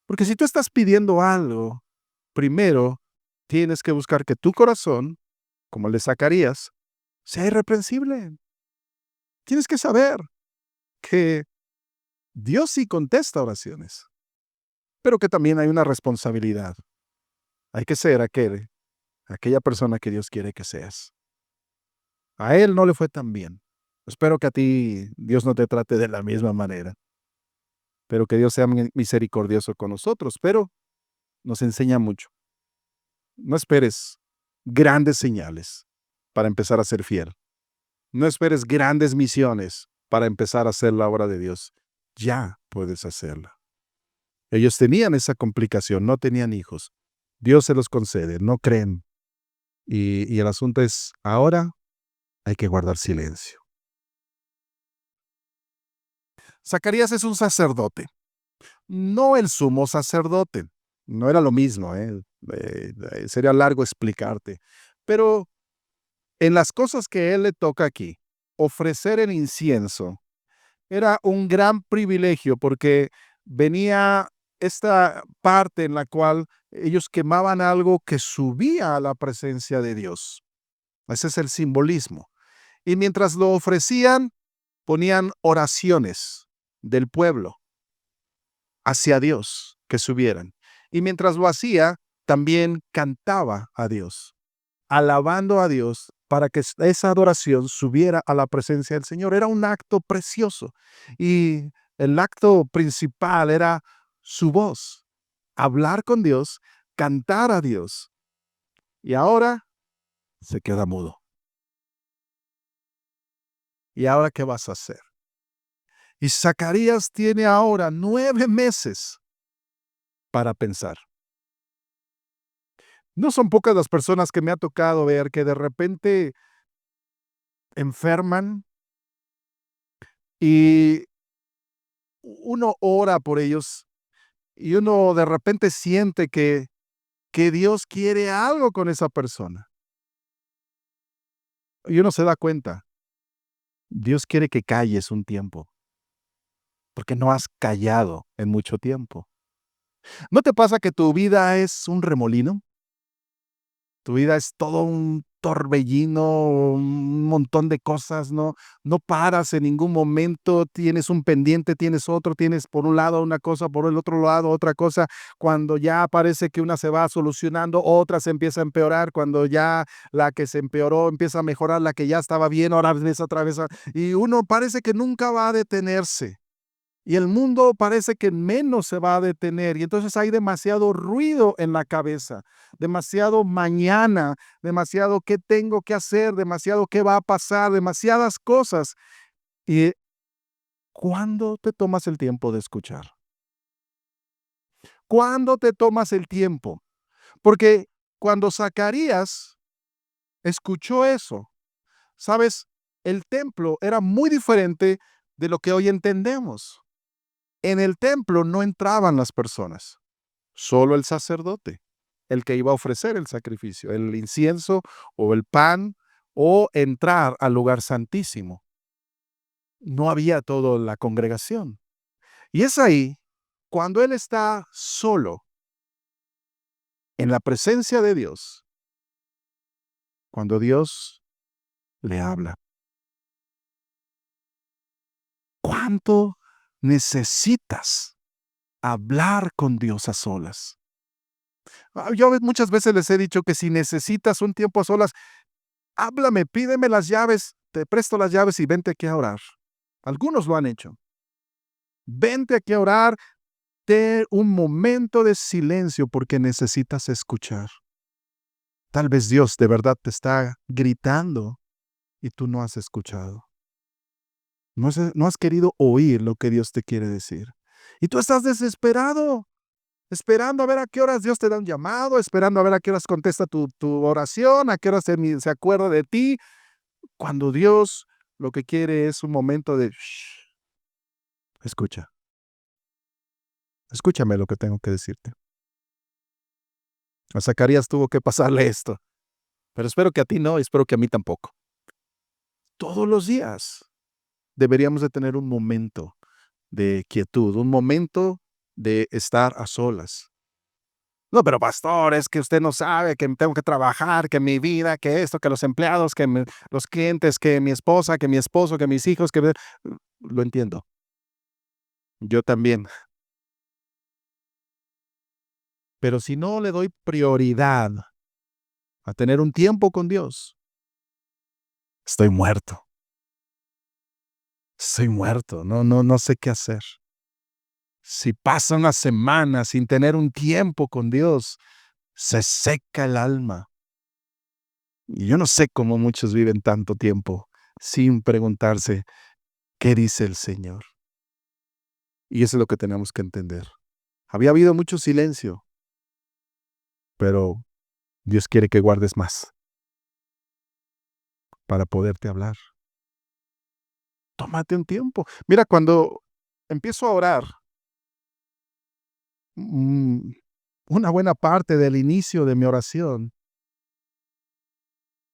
[SPEAKER 1] Porque si tú estás pidiendo algo, primero tienes que buscar que tu corazón, como el de Zacarías, sea irreprensible. Tienes que saber que Dios sí contesta oraciones, pero que también hay una responsabilidad. Hay que ser aquella persona que Dios quiere que seas. A él no le fue tan bien. Espero que a ti Dios no te trate de la misma manera, pero que Dios sea misericordioso con nosotros, pero nos enseña mucho. No esperes grandes señales para empezar a ser fiel. No esperes grandes misiones para empezar a hacer la obra de Dios. Ya puedes hacerla. Ellos tenían esa complicación, no tenían hijos. Dios se los concede, no creen. Y el asunto es, ahora hay que guardar silencio. Zacarías es un sacerdote, no el sumo sacerdote. No era lo mismo, ¿eh? Sería largo explicarte. Pero en las cosas que a él le toca aquí, ofrecer el incienso era un gran privilegio porque venía esta parte en la cual ellos quemaban algo que subía a la presencia de Dios. Ese es el simbolismo. Y mientras lo ofrecían, ponían oraciones del pueblo hacia Dios que subieran. Y mientras lo hacía, también cantaba a Dios, alabando a Dios para que esa adoración subiera a la presencia del Señor. Era un acto precioso. Y el acto principal era su voz, hablar con Dios, cantar a Dios. Y ahora se queda mudo. ¿Y ahora qué vas a hacer? Y Zacarías tiene ahora 9 meses para pensar. No son pocas las personas que me ha tocado ver que de repente enferman y uno ora por ellos y uno de repente siente que Dios quiere algo con esa persona. Y uno se da cuenta, Dios quiere que calles un tiempo, porque no has callado en mucho tiempo. ¿No te pasa que tu vida es un remolino? Tu vida es todo un torbellino, un montón de cosas, no paras en ningún momento, tienes un pendiente, tienes otro, tienes por un lado una cosa, por el otro lado otra cosa. Cuando ya parece que una se va solucionando, otra se empieza a empeorar. Cuando ya la que se empeoró empieza a mejorar, la que ya estaba bien, ahora ves otra vez. Y uno parece que nunca va a detenerse. Y el mundo parece que menos se va a detener. Y entonces hay demasiado ruido en la cabeza, demasiado mañana, demasiado qué tengo que hacer, demasiado qué va a pasar, demasiadas cosas. ¿Y cuándo te tomas el tiempo de escuchar? ¿Cuándo te tomas el tiempo? Porque cuando Zacarías escuchó eso, ¿sabes? El templo era muy diferente de lo que hoy entendemos. En el templo no entraban las personas. Solo el sacerdote, el que iba a ofrecer el sacrificio, el incienso o el pan o entrar al lugar santísimo. No había toda la congregación. Y es ahí, cuando él está solo en la presencia de Dios, cuando Dios le habla. ¿Cuánto necesitas hablar con Dios a solas? Yo muchas veces les he dicho que si necesitas un tiempo a solas, háblame, pídeme las llaves, te presto las llaves y vente aquí a orar. Algunos lo han hecho. Vente aquí a orar, ten un momento de silencio porque necesitas escuchar. Tal vez Dios de verdad te está gritando y tú no has escuchado. No has querido oír lo que Dios te quiere decir. Y tú estás desesperado, esperando a ver a qué horas Dios te da un llamado, esperando a ver a qué horas contesta tu oración, a qué horas se acuerda de ti. Cuando Dios lo que quiere es un momento de "Shh, escucha, escúchame lo que tengo que decirte". A Zacarías tuvo que pasarle esto, pero espero que a ti no, y espero que a mí tampoco. Todos los días deberíamos de tener un momento de quietud, un momento de estar a solas. No, pero pastor, es que usted no sabe que tengo que trabajar, que mi vida, que esto, que los empleados, los clientes, que mi esposa, que mi esposo, que mis hijos, Lo entiendo, yo también. Pero si no le doy prioridad a tener un tiempo con Dios, estoy muerto. Estoy muerto, no sé qué hacer. Si pasa una semana sin tener un tiempo con Dios, se seca el alma. Y yo no sé cómo muchos viven tanto tiempo sin preguntarse, ¿qué dice el Señor? Y eso es lo que tenemos que entender. Había habido mucho silencio, pero Dios quiere que guardes más para poderte hablar. Tómate un tiempo. Mira, cuando empiezo a orar, mm, una buena parte del inicio de mi oración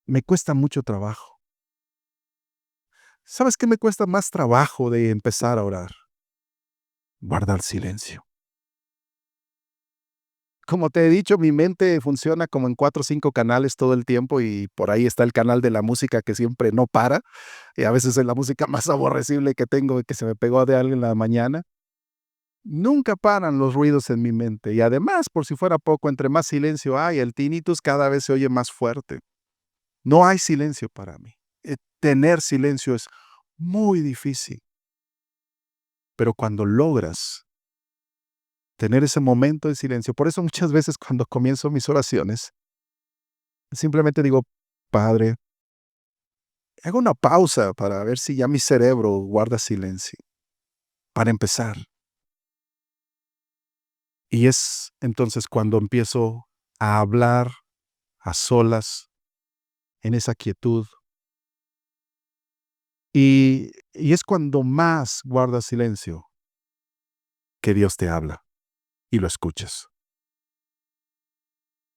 [SPEAKER 1] me cuesta mucho trabajo. ¿Sabes qué me cuesta más trabajo de empezar a orar? Guardar silencio. Como te he dicho, mi mente funciona como en 4 o 5 canales todo el tiempo y por ahí está el canal de la música que siempre no para, y a veces es la música más aborrecible que tengo, que se me pegó de algo en la mañana. Nunca paran los ruidos en mi mente y además, por si fuera poco, entre más silencio hay, el tinnitus cada vez se oye más fuerte. No hay silencio para mí. Tener silencio es muy difícil, pero cuando logras tener ese momento de silencio, por eso muchas veces cuando comienzo mis oraciones, simplemente digo, Padre, hago una pausa para ver si ya mi cerebro guarda silencio, para empezar. Y es entonces cuando empiezo a hablar a solas, en esa quietud, y es cuando más guardas silencio que Dios te habla y lo escuchas.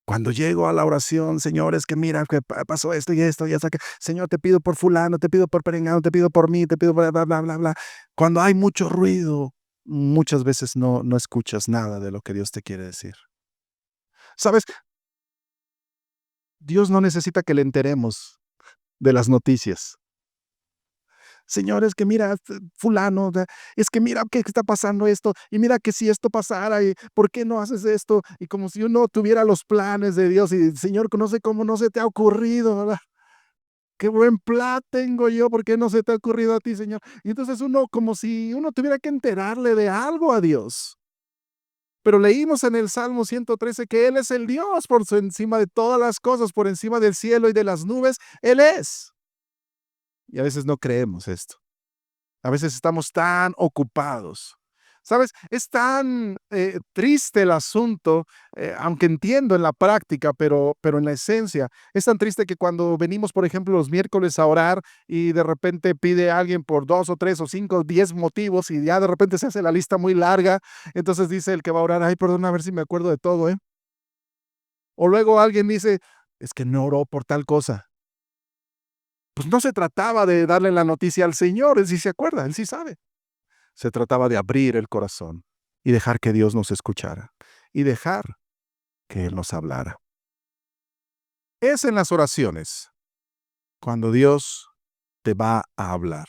[SPEAKER 1] Cuando llego a la oración, Señor, es que mira que pasó esto y esto, que Señor, te pido por fulano, te pido por perengano, te pido por mí, te pido bla, bla, bla, bla, bla. Cuando hay mucho ruido, muchas veces no escuchas nada de lo que Dios te quiere decir. ¿Sabes? Dios no necesita que le enteremos de las noticias. Señor, es que mira, fulano, es que mira que está pasando esto, y mira que si esto pasara, y ¿por qué no haces esto? Y como si uno tuviera los planes de Dios, y Señor, no sé cómo no se te ha ocurrido, ¿verdad? Qué buen plan tengo yo, ¿por qué no se te ha ocurrido a ti, Señor? Y entonces uno, como si uno tuviera que enterarle de algo a Dios. Pero leímos en el Salmo 113 que Él es el Dios encima de todas las cosas, por encima del cielo y de las nubes, Él es. Y a veces no creemos esto. A veces estamos tan ocupados. ¿Sabes? Es tan triste el asunto, aunque entiendo en la práctica, pero en la esencia, es tan triste que cuando venimos, por ejemplo, los miércoles a orar y de repente pide a alguien por 2 o 3 o 5 o 10 motivos y ya de repente se hace la lista muy larga, entonces dice el que va a orar, ay, perdón, a ver si me acuerdo de todo, ¿eh? O luego alguien dice, es que no oró por tal cosa. Pues no se trataba de darle la noticia al Señor, Él sí se acuerda, Él sí sabe. Se trataba de abrir el corazón y dejar que Dios nos escuchara y dejar que Él nos hablara. Es en las oraciones cuando Dios te va a hablar.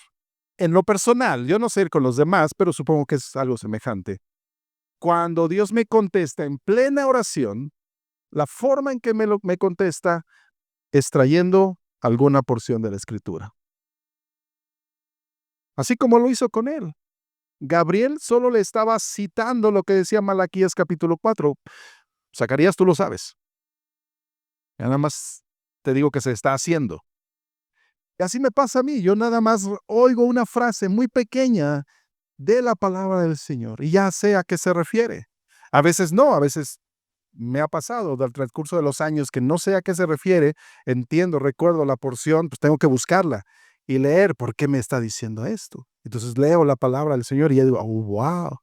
[SPEAKER 1] En lo personal, yo no sé con los demás, pero supongo que es algo semejante. Cuando Dios me contesta en plena oración, la forma en que me contesta es trayendo alguna porción de la Escritura. Así como lo hizo con él. Gabriel solo le estaba citando lo que decía Malaquías capítulo 4. Zacarías, tú lo sabes. Ya nada más te digo que se está haciendo. Y así me pasa a mí, yo nada más oigo una frase muy pequeña de la palabra del Señor y ya sé a qué se refiere. A veces no, a veces me ha pasado del transcurso de los años que no sé a qué se refiere, entiendo, recuerdo la porción, pues tengo que buscarla y leer por qué me está diciendo esto. Entonces leo la palabra del Señor y ya digo, oh, wow,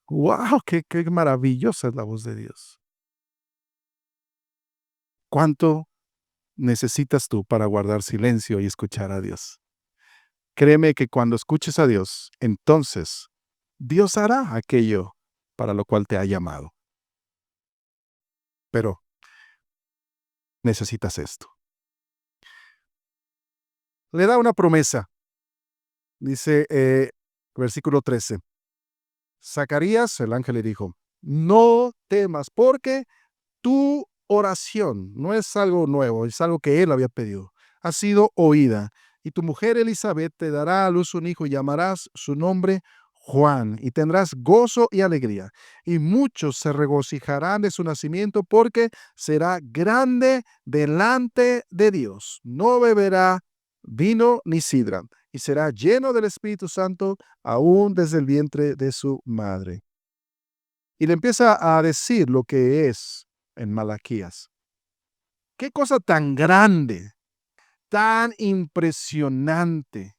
[SPEAKER 1] wow, qué maravillosa es la voz de Dios. ¿Cuánto necesitas tú para guardar silencio y escuchar a Dios? Créeme que cuando escuches a Dios, entonces Dios hará aquello para lo cual te ha llamado. Pero necesitas esto. Le da una promesa. Dice, versículo 13. Zacarías, el ángel le dijo, no temas porque tu oración no es algo nuevo, es algo que él había pedido. Ha sido oída. Y tu mujer Elizabeth te dará a luz un hijo y llamarás su nombre Juan, y tendrás gozo y alegría. Y muchos se regocijarán de su nacimiento porque será grande delante de Dios. No beberá vino ni sidra, y será lleno del Espíritu Santo aún desde el vientre de su madre. Y le empieza a decir lo que es en Malaquías. Qué cosa tan grande, tan impresionante,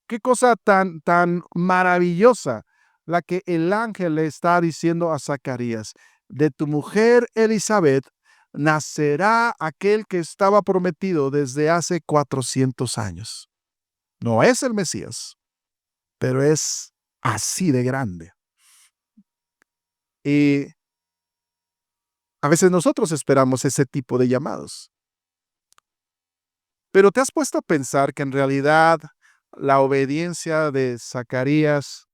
[SPEAKER 1] qué cosa tan maravillosa la que el ángel le está diciendo a Zacarías. De tu mujer Elizabeth nacerá aquel que estaba prometido desde hace 400 años. No es el Mesías, pero es así de grande. Y a veces nosotros esperamos ese tipo de llamados. Pero ¿te has puesto a pensar que en realidad la obediencia de Zacarías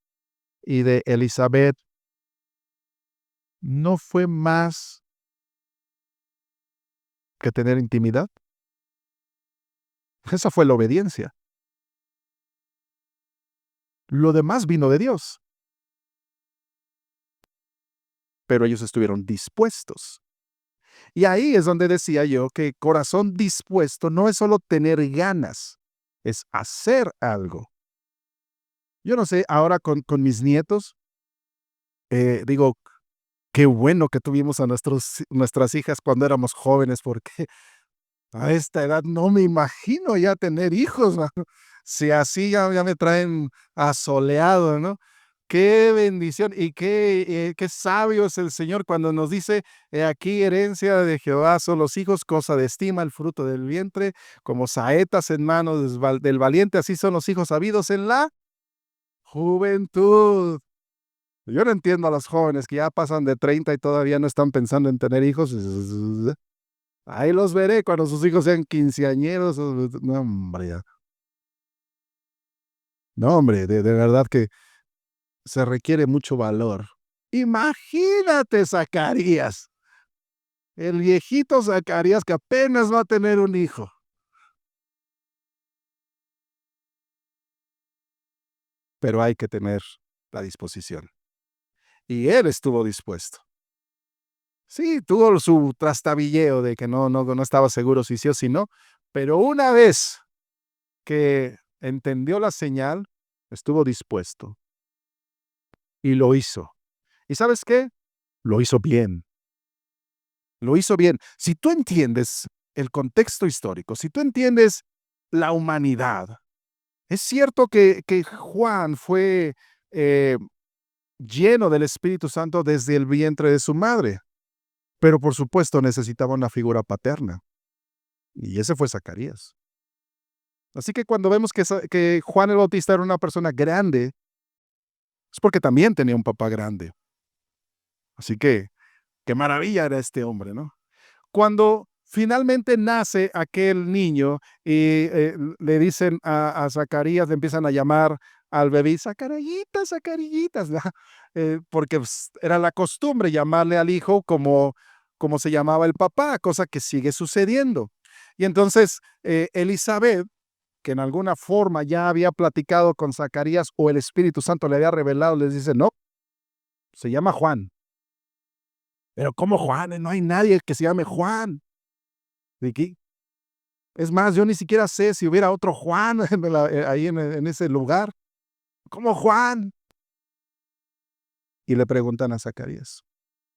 [SPEAKER 1] y de Elizabeth no fue más que tener intimidad? Esa fue la obediencia. Lo demás vino de Dios, pero ellos estuvieron dispuestos. Y ahí es donde decía yo que corazón dispuesto no es solo tener ganas, es hacer algo. Yo no sé, ahora con mis nietos, digo, qué bueno que tuvimos a nuestras hijas cuando éramos jóvenes, porque a esta edad no me imagino ya tener hijos, mano. Si así ya me traen asoleado, ¿no? Qué bendición y qué sabio es el Señor cuando nos dice: "He aquí herencia de Jehová son los hijos, cosa de estima el fruto del vientre, como saetas en manos del valiente, así son los hijos habidos en la juventud". Yo no entiendo a los jóvenes que ya pasan de 30 y todavía no están pensando en tener hijos. Ahí los veré cuando sus hijos sean quinceañeros. No, hombre, ya. No, hombre, de verdad que se requiere mucho valor. Imagínate, Zacarías, el viejito Zacarías que apenas va a tener un hijo, pero hay que tener la disposición. Y él estuvo dispuesto. Sí, tuvo su trastabilleo de que no estaba seguro si sí o si no, pero una vez que entendió la señal, estuvo dispuesto y lo hizo. ¿Y sabes qué? Lo hizo bien, lo hizo bien. Si tú entiendes el contexto histórico, si tú entiendes la humanidad, es cierto que Juan fue eh, lleno del Espíritu Santo desde el vientre de su madre, pero por supuesto necesitaba una figura paterna, y ese fue Zacarías. Así que cuando vemos que Juan el Bautista era una persona grande, es porque también tenía un papá grande. Así que, qué maravilla era este hombre, ¿no? Cuando finalmente nace aquel niño y le dicen a Zacarías, le empiezan a llamar al bebé, Zacarías, Zacarías, ¿no? Porque pues, era la costumbre llamarle al hijo como se llamaba el papá, cosa que sigue sucediendo. Y entonces Elizabeth, que en alguna forma ya había platicado con Zacarías o el Espíritu Santo le había revelado, les dice, no, se llama Juan. Pero ¿cómo Juan? No hay nadie que se llame Juan. ¿De qué? Es más, yo ni siquiera sé si hubiera otro Juan ahí en ese lugar. ¿Cómo Juan? Y le preguntan a Zacarías.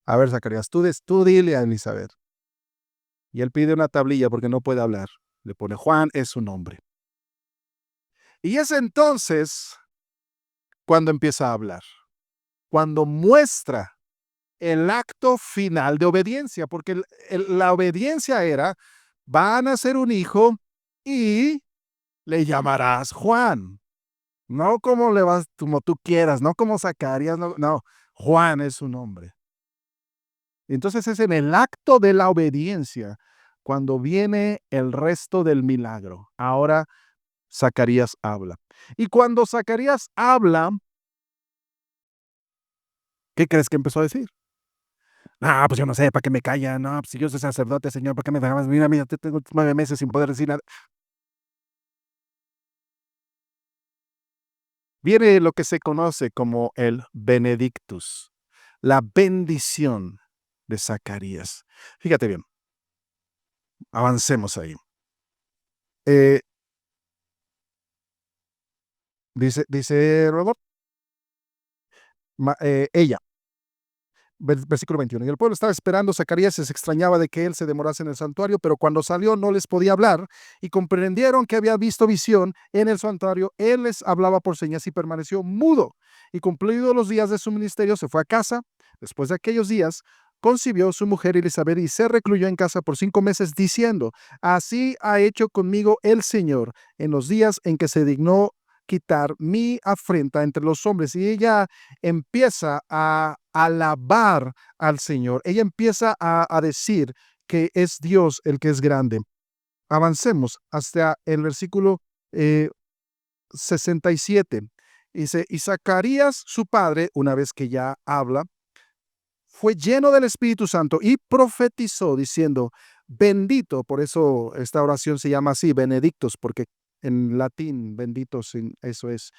[SPEAKER 1] A ver, Zacarías, tú dile a Elizabeth. Y él pide una tablilla porque no puede hablar. Le pone Juan es su nombre. Y es entonces cuando empieza a hablar, cuando muestra el acto final de obediencia, porque la obediencia era, van a ser un hijo y le llamarás Juan. No como le vas, como tú quieras, no como Zacarías, no, Juan es su nombre. Entonces es en el acto de la obediencia cuando viene el resto del milagro. Ahora Zacarías habla. Y cuando Zacarías habla, ¿qué crees que empezó a decir? No, pues yo no sé, ¿para qué me callan? No, pues si yo soy sacerdote, Señor, ¿para qué me dejabas? Mira, tengo 9 meses sin poder decir nada. Viene lo que se conoce como el Benedictus, la bendición de Zacarías. Fíjate bien, avancemos ahí. Eh, dice Robert, ella, versículo 21. Y el pueblo estaba esperando, Zacarías se extrañaba de que él se demorase en el santuario, pero cuando salió no les podía hablar y comprendieron que había visto visión en el santuario. Él les hablaba por señas y permaneció mudo. Y cumplidos los días de su ministerio, se fue a casa. Después de aquellos días, concibió su mujer Elizabeth y se recluyó en casa por 5 meses, diciendo: Así ha hecho conmigo el Señor en los días en que se dignó quitar mi afrenta entre los hombres. Y ella empieza a alabar al Señor. Ella empieza a decir que es Dios el que es grande. Avancemos hasta el versículo eh, 67. Dice, y Zacarías, su padre, una vez que ya habla, fue lleno del Espíritu Santo y profetizó diciendo, bendito, por eso esta oración se llama así, benedictus, porque en latín, benditos, eso es.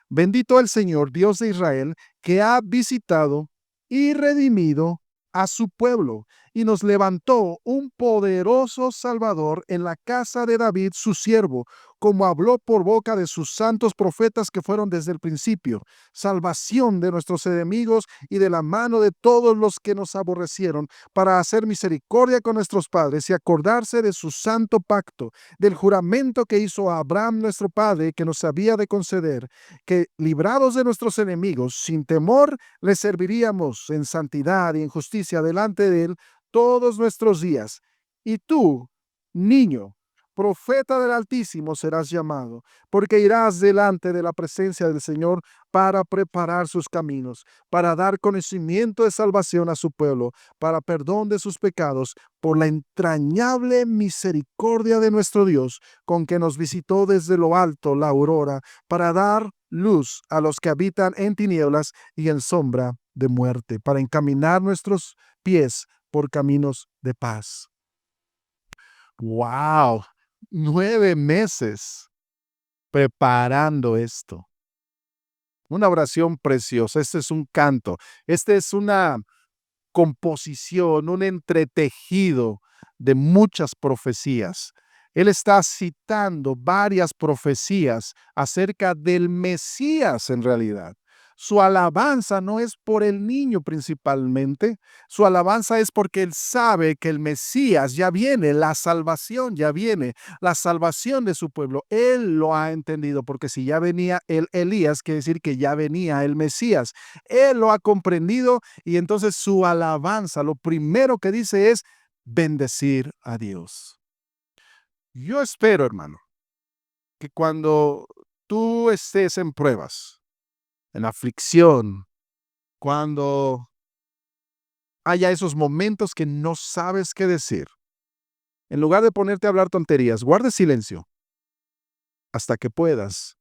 [SPEAKER 1] Bendito el Señor, Dios de Israel, que ha visitado y redimido a su pueblo y nos levantó un poderoso Salvador en la casa de David, su siervo, como habló por boca de sus santos profetas que fueron desde el principio, salvación de nuestros enemigos y de la mano de todos los que nos aborrecieron, para hacer misericordia con nuestros padres y acordarse de su santo pacto, del juramento que hizo a Abraham nuestro padre, que nos había de conceder, que librados de nuestros enemigos, sin temor, le serviríamos en santidad y en justicia delante de él todos nuestros días. Y tú, niño, profeta del Altísimo serás llamado, porque irás delante de la presencia del Señor para preparar sus caminos, para dar conocimiento de salvación a su pueblo, para perdón de sus pecados, por la entrañable misericordia de nuestro Dios, con que nos visitó desde lo alto la aurora, para dar luz a los que habitan en tinieblas y en sombra de muerte, para encaminar nuestros pies por caminos de paz. ¡Wow! 9 meses preparando esto. Una oración preciosa. Este es un canto. Este es una composición, un entretejido de muchas profecías. Él está citando varias profecías acerca del Mesías en realidad. Su alabanza no es por el niño principalmente, su alabanza es porque él sabe que el Mesías ya viene, la salvación ya viene, la salvación de su pueblo. Él lo ha entendido, porque si ya venía el Elías, quiere decir que ya venía el Mesías. Él lo ha comprendido y entonces su alabanza, lo primero que dice es bendecir a Dios. Yo espero, hermano, que cuando tú estés en pruebas, en aflicción, cuando haya esos momentos que no sabes qué decir, en lugar de ponerte a hablar tonterías, guarde silencio hasta que puedas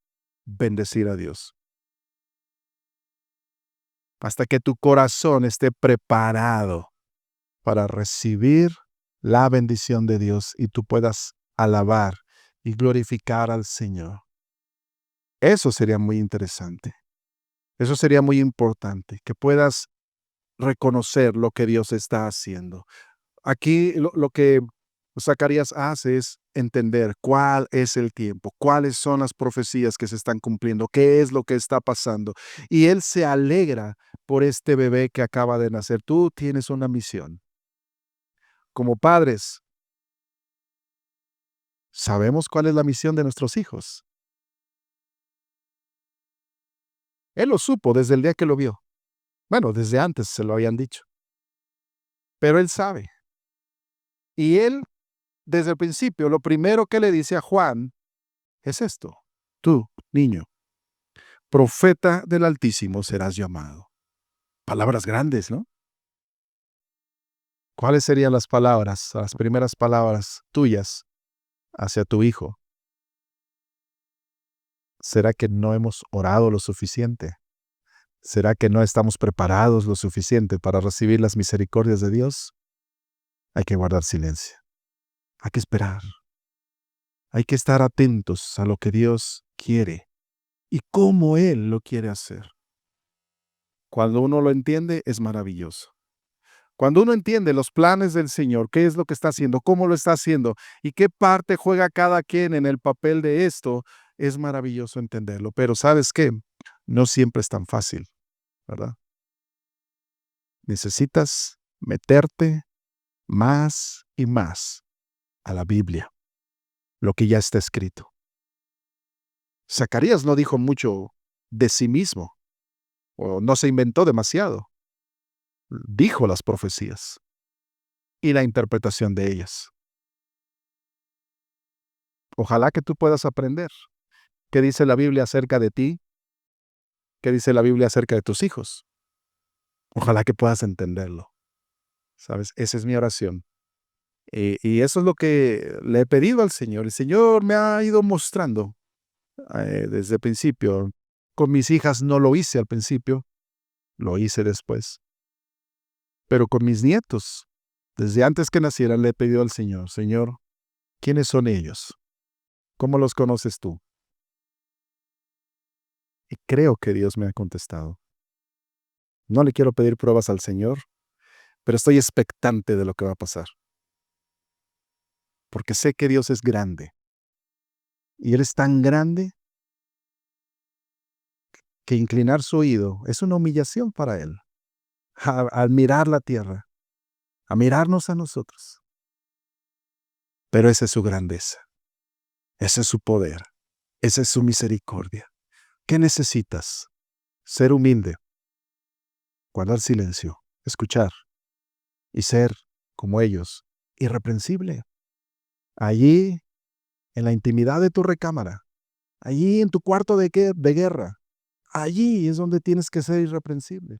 [SPEAKER 1] bendecir a Dios, hasta que tu corazón esté preparado para recibir la bendición de Dios y tú puedas alabar y glorificar al Señor. Eso sería muy interesante. Eso sería muy importante, que puedas reconocer lo que Dios está haciendo. Aquí lo que Zacarías hace es entender cuál es el tiempo, cuáles son las profecías que se están cumpliendo, qué es lo que está pasando. Y él se alegra por este bebé que acaba de nacer. Tú tienes una misión. Como padres, sabemos cuál es la misión de nuestros hijos. Él lo supo desde el día que lo vio. Bueno, desde antes se lo habían dicho, pero él sabe. Y él, desde el principio, lo primero que le dice a Juan es esto: tú, niño, profeta del Altísimo serás llamado. Palabras grandes, ¿no? ¿Cuáles serían las primeras palabras tuyas hacia tu hijo? ¿Será que no hemos orado lo suficiente? ¿Será que no estamos preparados lo suficiente para recibir las misericordias de Dios? Hay que guardar silencio. Hay que esperar. Hay que estar atentos a lo que Dios quiere y cómo Él lo quiere hacer. Cuando uno lo entiende, es maravilloso. Cuando uno entiende los planes del Señor, qué es lo que está haciendo, cómo lo está haciendo y qué parte juega cada quien en el papel de esto, es maravilloso entenderlo. Pero ¿sabes qué? No siempre es tan fácil, ¿verdad? Necesitas meterte más y más a la Biblia, lo que ya está escrito. Zacarías no dijo mucho de sí mismo o no se inventó demasiado. Dijo las profecías y la interpretación de ellas. Ojalá que tú puedas aprender qué dice la Biblia acerca de ti, qué dice la Biblia acerca de tus hijos. Ojalá que puedas entenderlo. ¿Sabes? Esa es mi oración. Y eso es lo que le he pedido al Señor. El Señor me ha ido mostrando desde el principio. Con mis hijas no lo hice al principio, lo hice después. Pero con mis nietos Desde antes que nacieran le pidió al Señor, Señor, ¿quiénes son ellos? ¿Cómo los conoces tú? Y creo que Dios me ha contestado. No le quiero pedir pruebas al Señor, pero estoy expectante de lo que va a pasar, porque sé que Dios es grande. Y Él es tan grande que inclinar su oído es una humillación para Él. Al mirar la tierra, a mirarnos a nosotros. Pero esa es su grandeza, ese es su poder, esa es su misericordia. ¿Qué necesitas? Ser humilde, guardar silencio, escuchar y ser como ellos, irreprensible. Allí, en la intimidad de tu recámara, allí en tu cuarto de guerra, allí es donde tienes que ser irreprensible.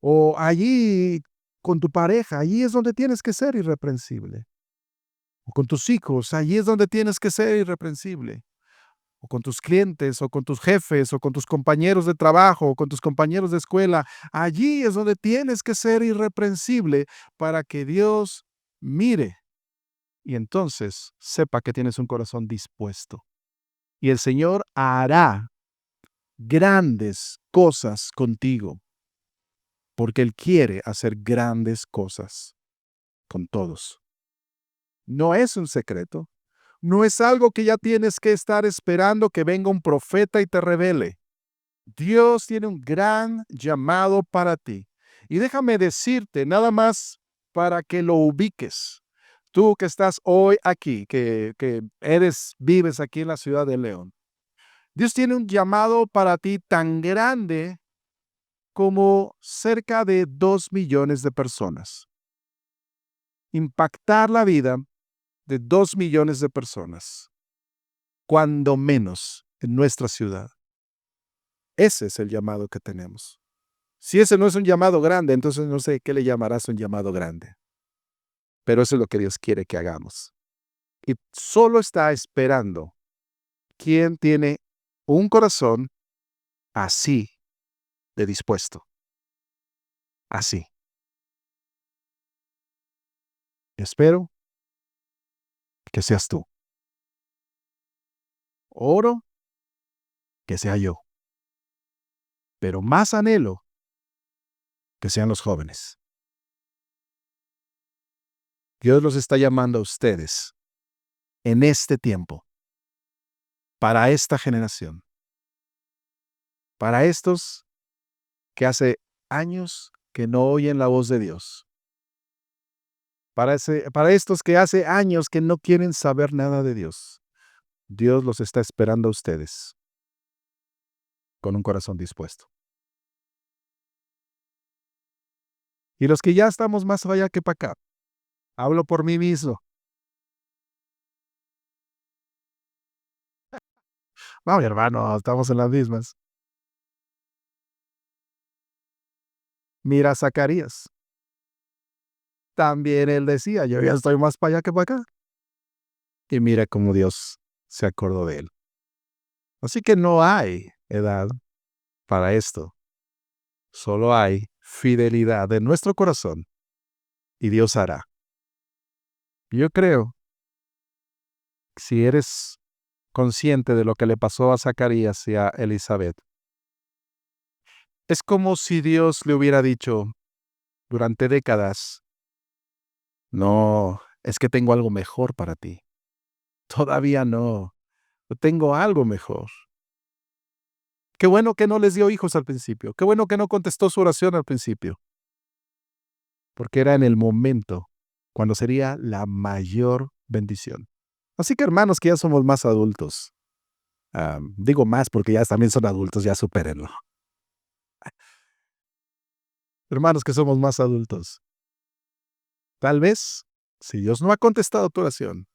[SPEAKER 1] O allí con tu pareja, allí es donde tienes que ser irreprensible. O con tus hijos, allí es donde tienes que ser irreprensible. O con tus clientes, o con tus jefes, o con tus compañeros de trabajo, o con tus compañeros de escuela. Allí es donde tienes que ser irreprensible para que Dios mire y entonces sepa que tienes un corazón dispuesto. Y el Señor hará grandes cosas contigo, porque Él quiere hacer grandes cosas con todos. No es un secreto, no es algo que ya tienes que estar esperando que venga un profeta y te revele. Dios tiene un gran llamado para ti. Y déjame decirte, nada más para que lo ubiques. Tú que estás hoy aquí, que vives aquí en la ciudad de León. Dios tiene un llamado para ti tan grande como cerca de 2 millones de personas. Impactar la vida de 2 millones de personas, cuando menos en nuestra ciudad. Ese es el llamado que tenemos. Si ese no es un llamado grande, entonces no sé qué le llamarás un llamado grande. Pero eso es lo que Dios quiere que hagamos. Y solo está esperando quien tiene un corazón así de dispuesto. Así. Espero que seas tú. Oro que sea yo. Pero más anhelo que sean los jóvenes. Dios los está llamando a ustedes en este tiempo, para esta generación, para estos que hace años que no oyen la voz de Dios, para estos que hace años que no quieren saber nada de Dios. Dios los está esperando a ustedes con un corazón dispuesto. Y los que ya estamos más allá que para acá, hablo por mí mismo. No, mi hermano, estamos en las mismas. Mira a Zacarías. También él decía, yo ya estoy más para allá que para acá. Y mira cómo Dios se acordó de él. Así que no hay edad para esto. Solo hay fidelidad en nuestro corazón y Dios hará. Yo creo, si eres consciente de lo que le pasó a Zacarías y a Elizabeth, es como si Dios le hubiera dicho durante décadas, no, es que tengo algo mejor para ti. Todavía no, tengo algo mejor. Qué bueno que no les dio hijos al principio. Qué bueno que no contestó su oración al principio. Porque era en el momento cuando sería la mayor bendición. Así que hermanos que ya somos más adultos, digo más porque ya también son adultos, ya supérenlo. Hermanos que somos más adultos, tal vez, si Dios no ha contestado tu oración,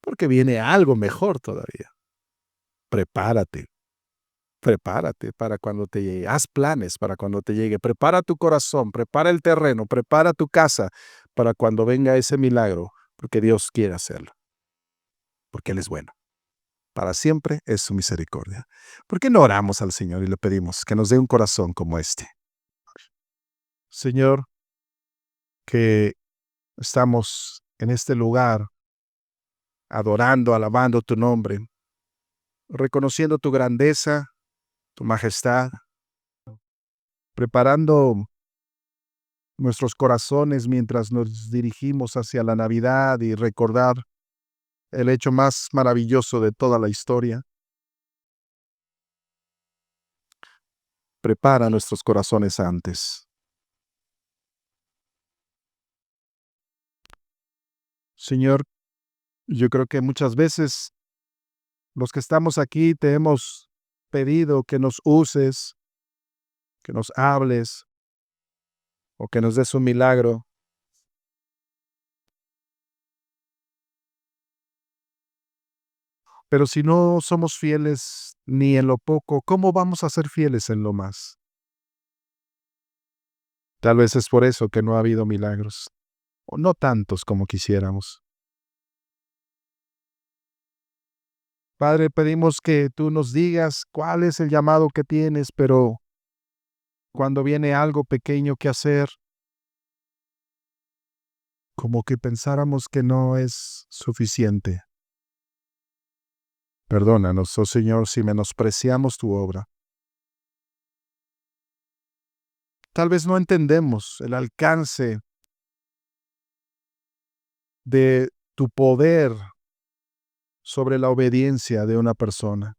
[SPEAKER 1] porque viene algo mejor todavía. Prepárate, prepárate para cuando te llegue. Haz planes para cuando te llegue. Prepara tu corazón, prepara el terreno, prepara tu casa para cuando venga ese milagro, porque Dios quiere hacerlo, porque Él es bueno. Para siempre es su misericordia. ¿Por qué no oramos al Señor y le pedimos que nos dé un corazón como este? Señor, que estamos en este lugar adorando, alabando tu nombre, reconociendo tu grandeza, tu majestad, preparando nuestros corazones mientras nos dirigimos hacia la Navidad y recordar el hecho más maravilloso de toda la historia. Prepara nuestros corazones antes. Señor, yo creo que muchas veces los que estamos aquí te hemos pedido que nos uses, que nos hables o que nos des un milagro. Pero si no somos fieles ni en lo poco, ¿cómo vamos a ser fieles en lo más? Tal vez es por eso que no ha habido milagros, o no tantos como quisiéramos. Padre, pedimos que tú nos digas cuál es el llamado que tienes, pero cuando viene algo pequeño que hacer, como que pensáramos que no es suficiente. Perdónanos, oh Señor, si menospreciamos tu obra. Tal vez no entendemos el alcance de tu poder sobre la obediencia de una persona.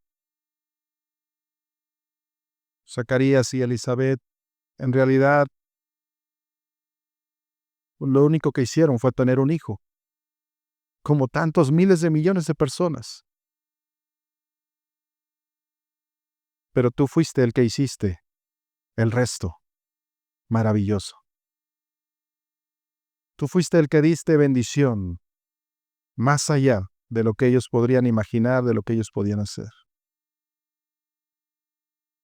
[SPEAKER 1] Zacarías y Elizabeth, en realidad, lo único que hicieron fue tener un hijo, como tantos miles de millones de personas. Pero tú fuiste el que hiciste el resto maravilloso. Tú fuiste el que diste bendición más allá de lo que ellos podrían imaginar, de lo que ellos podían hacer.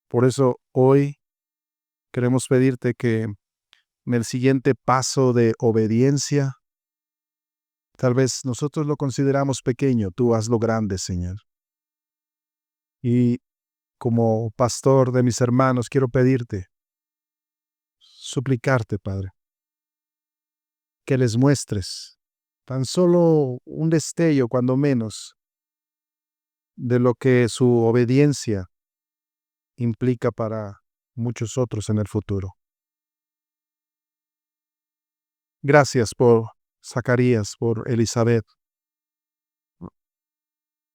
[SPEAKER 1] Por eso hoy queremos pedirte que en el siguiente paso de obediencia, tal vez nosotros lo consideramos pequeño, tú hazlo grande, Señor. Y como pastor de mis hermanos, quiero pedirte, suplicarte, Padre, que les muestres tan solo un destello, cuando menos, de lo que su obediencia implica para muchos otros en el futuro. Gracias por Zacarías, por Elizabeth,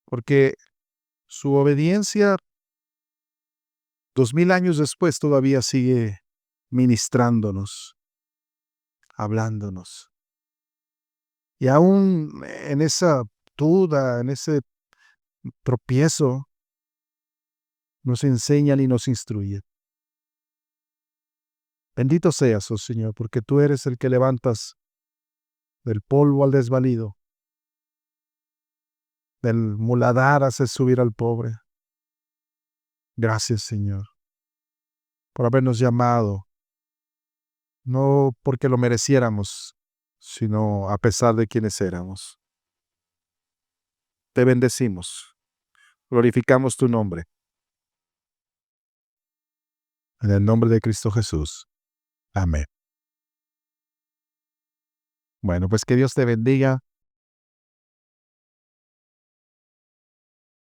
[SPEAKER 1] porque su obediencia 2000 años después todavía sigue ministrándonos, hablándonos. Y aún en esa duda, en ese tropiezo, nos enseñan y nos instruyen. Bendito seas, oh Señor, porque tú eres el que levantas del polvo al desvalido, del muladar haces subir al pobre. Gracias, Señor, por habernos llamado, no porque lo mereciéramos, sino a pesar de quienes éramos. Te bendecimos, glorificamos tu nombre. En el nombre de Cristo Jesús. Amén. Bueno, pues que Dios te bendiga.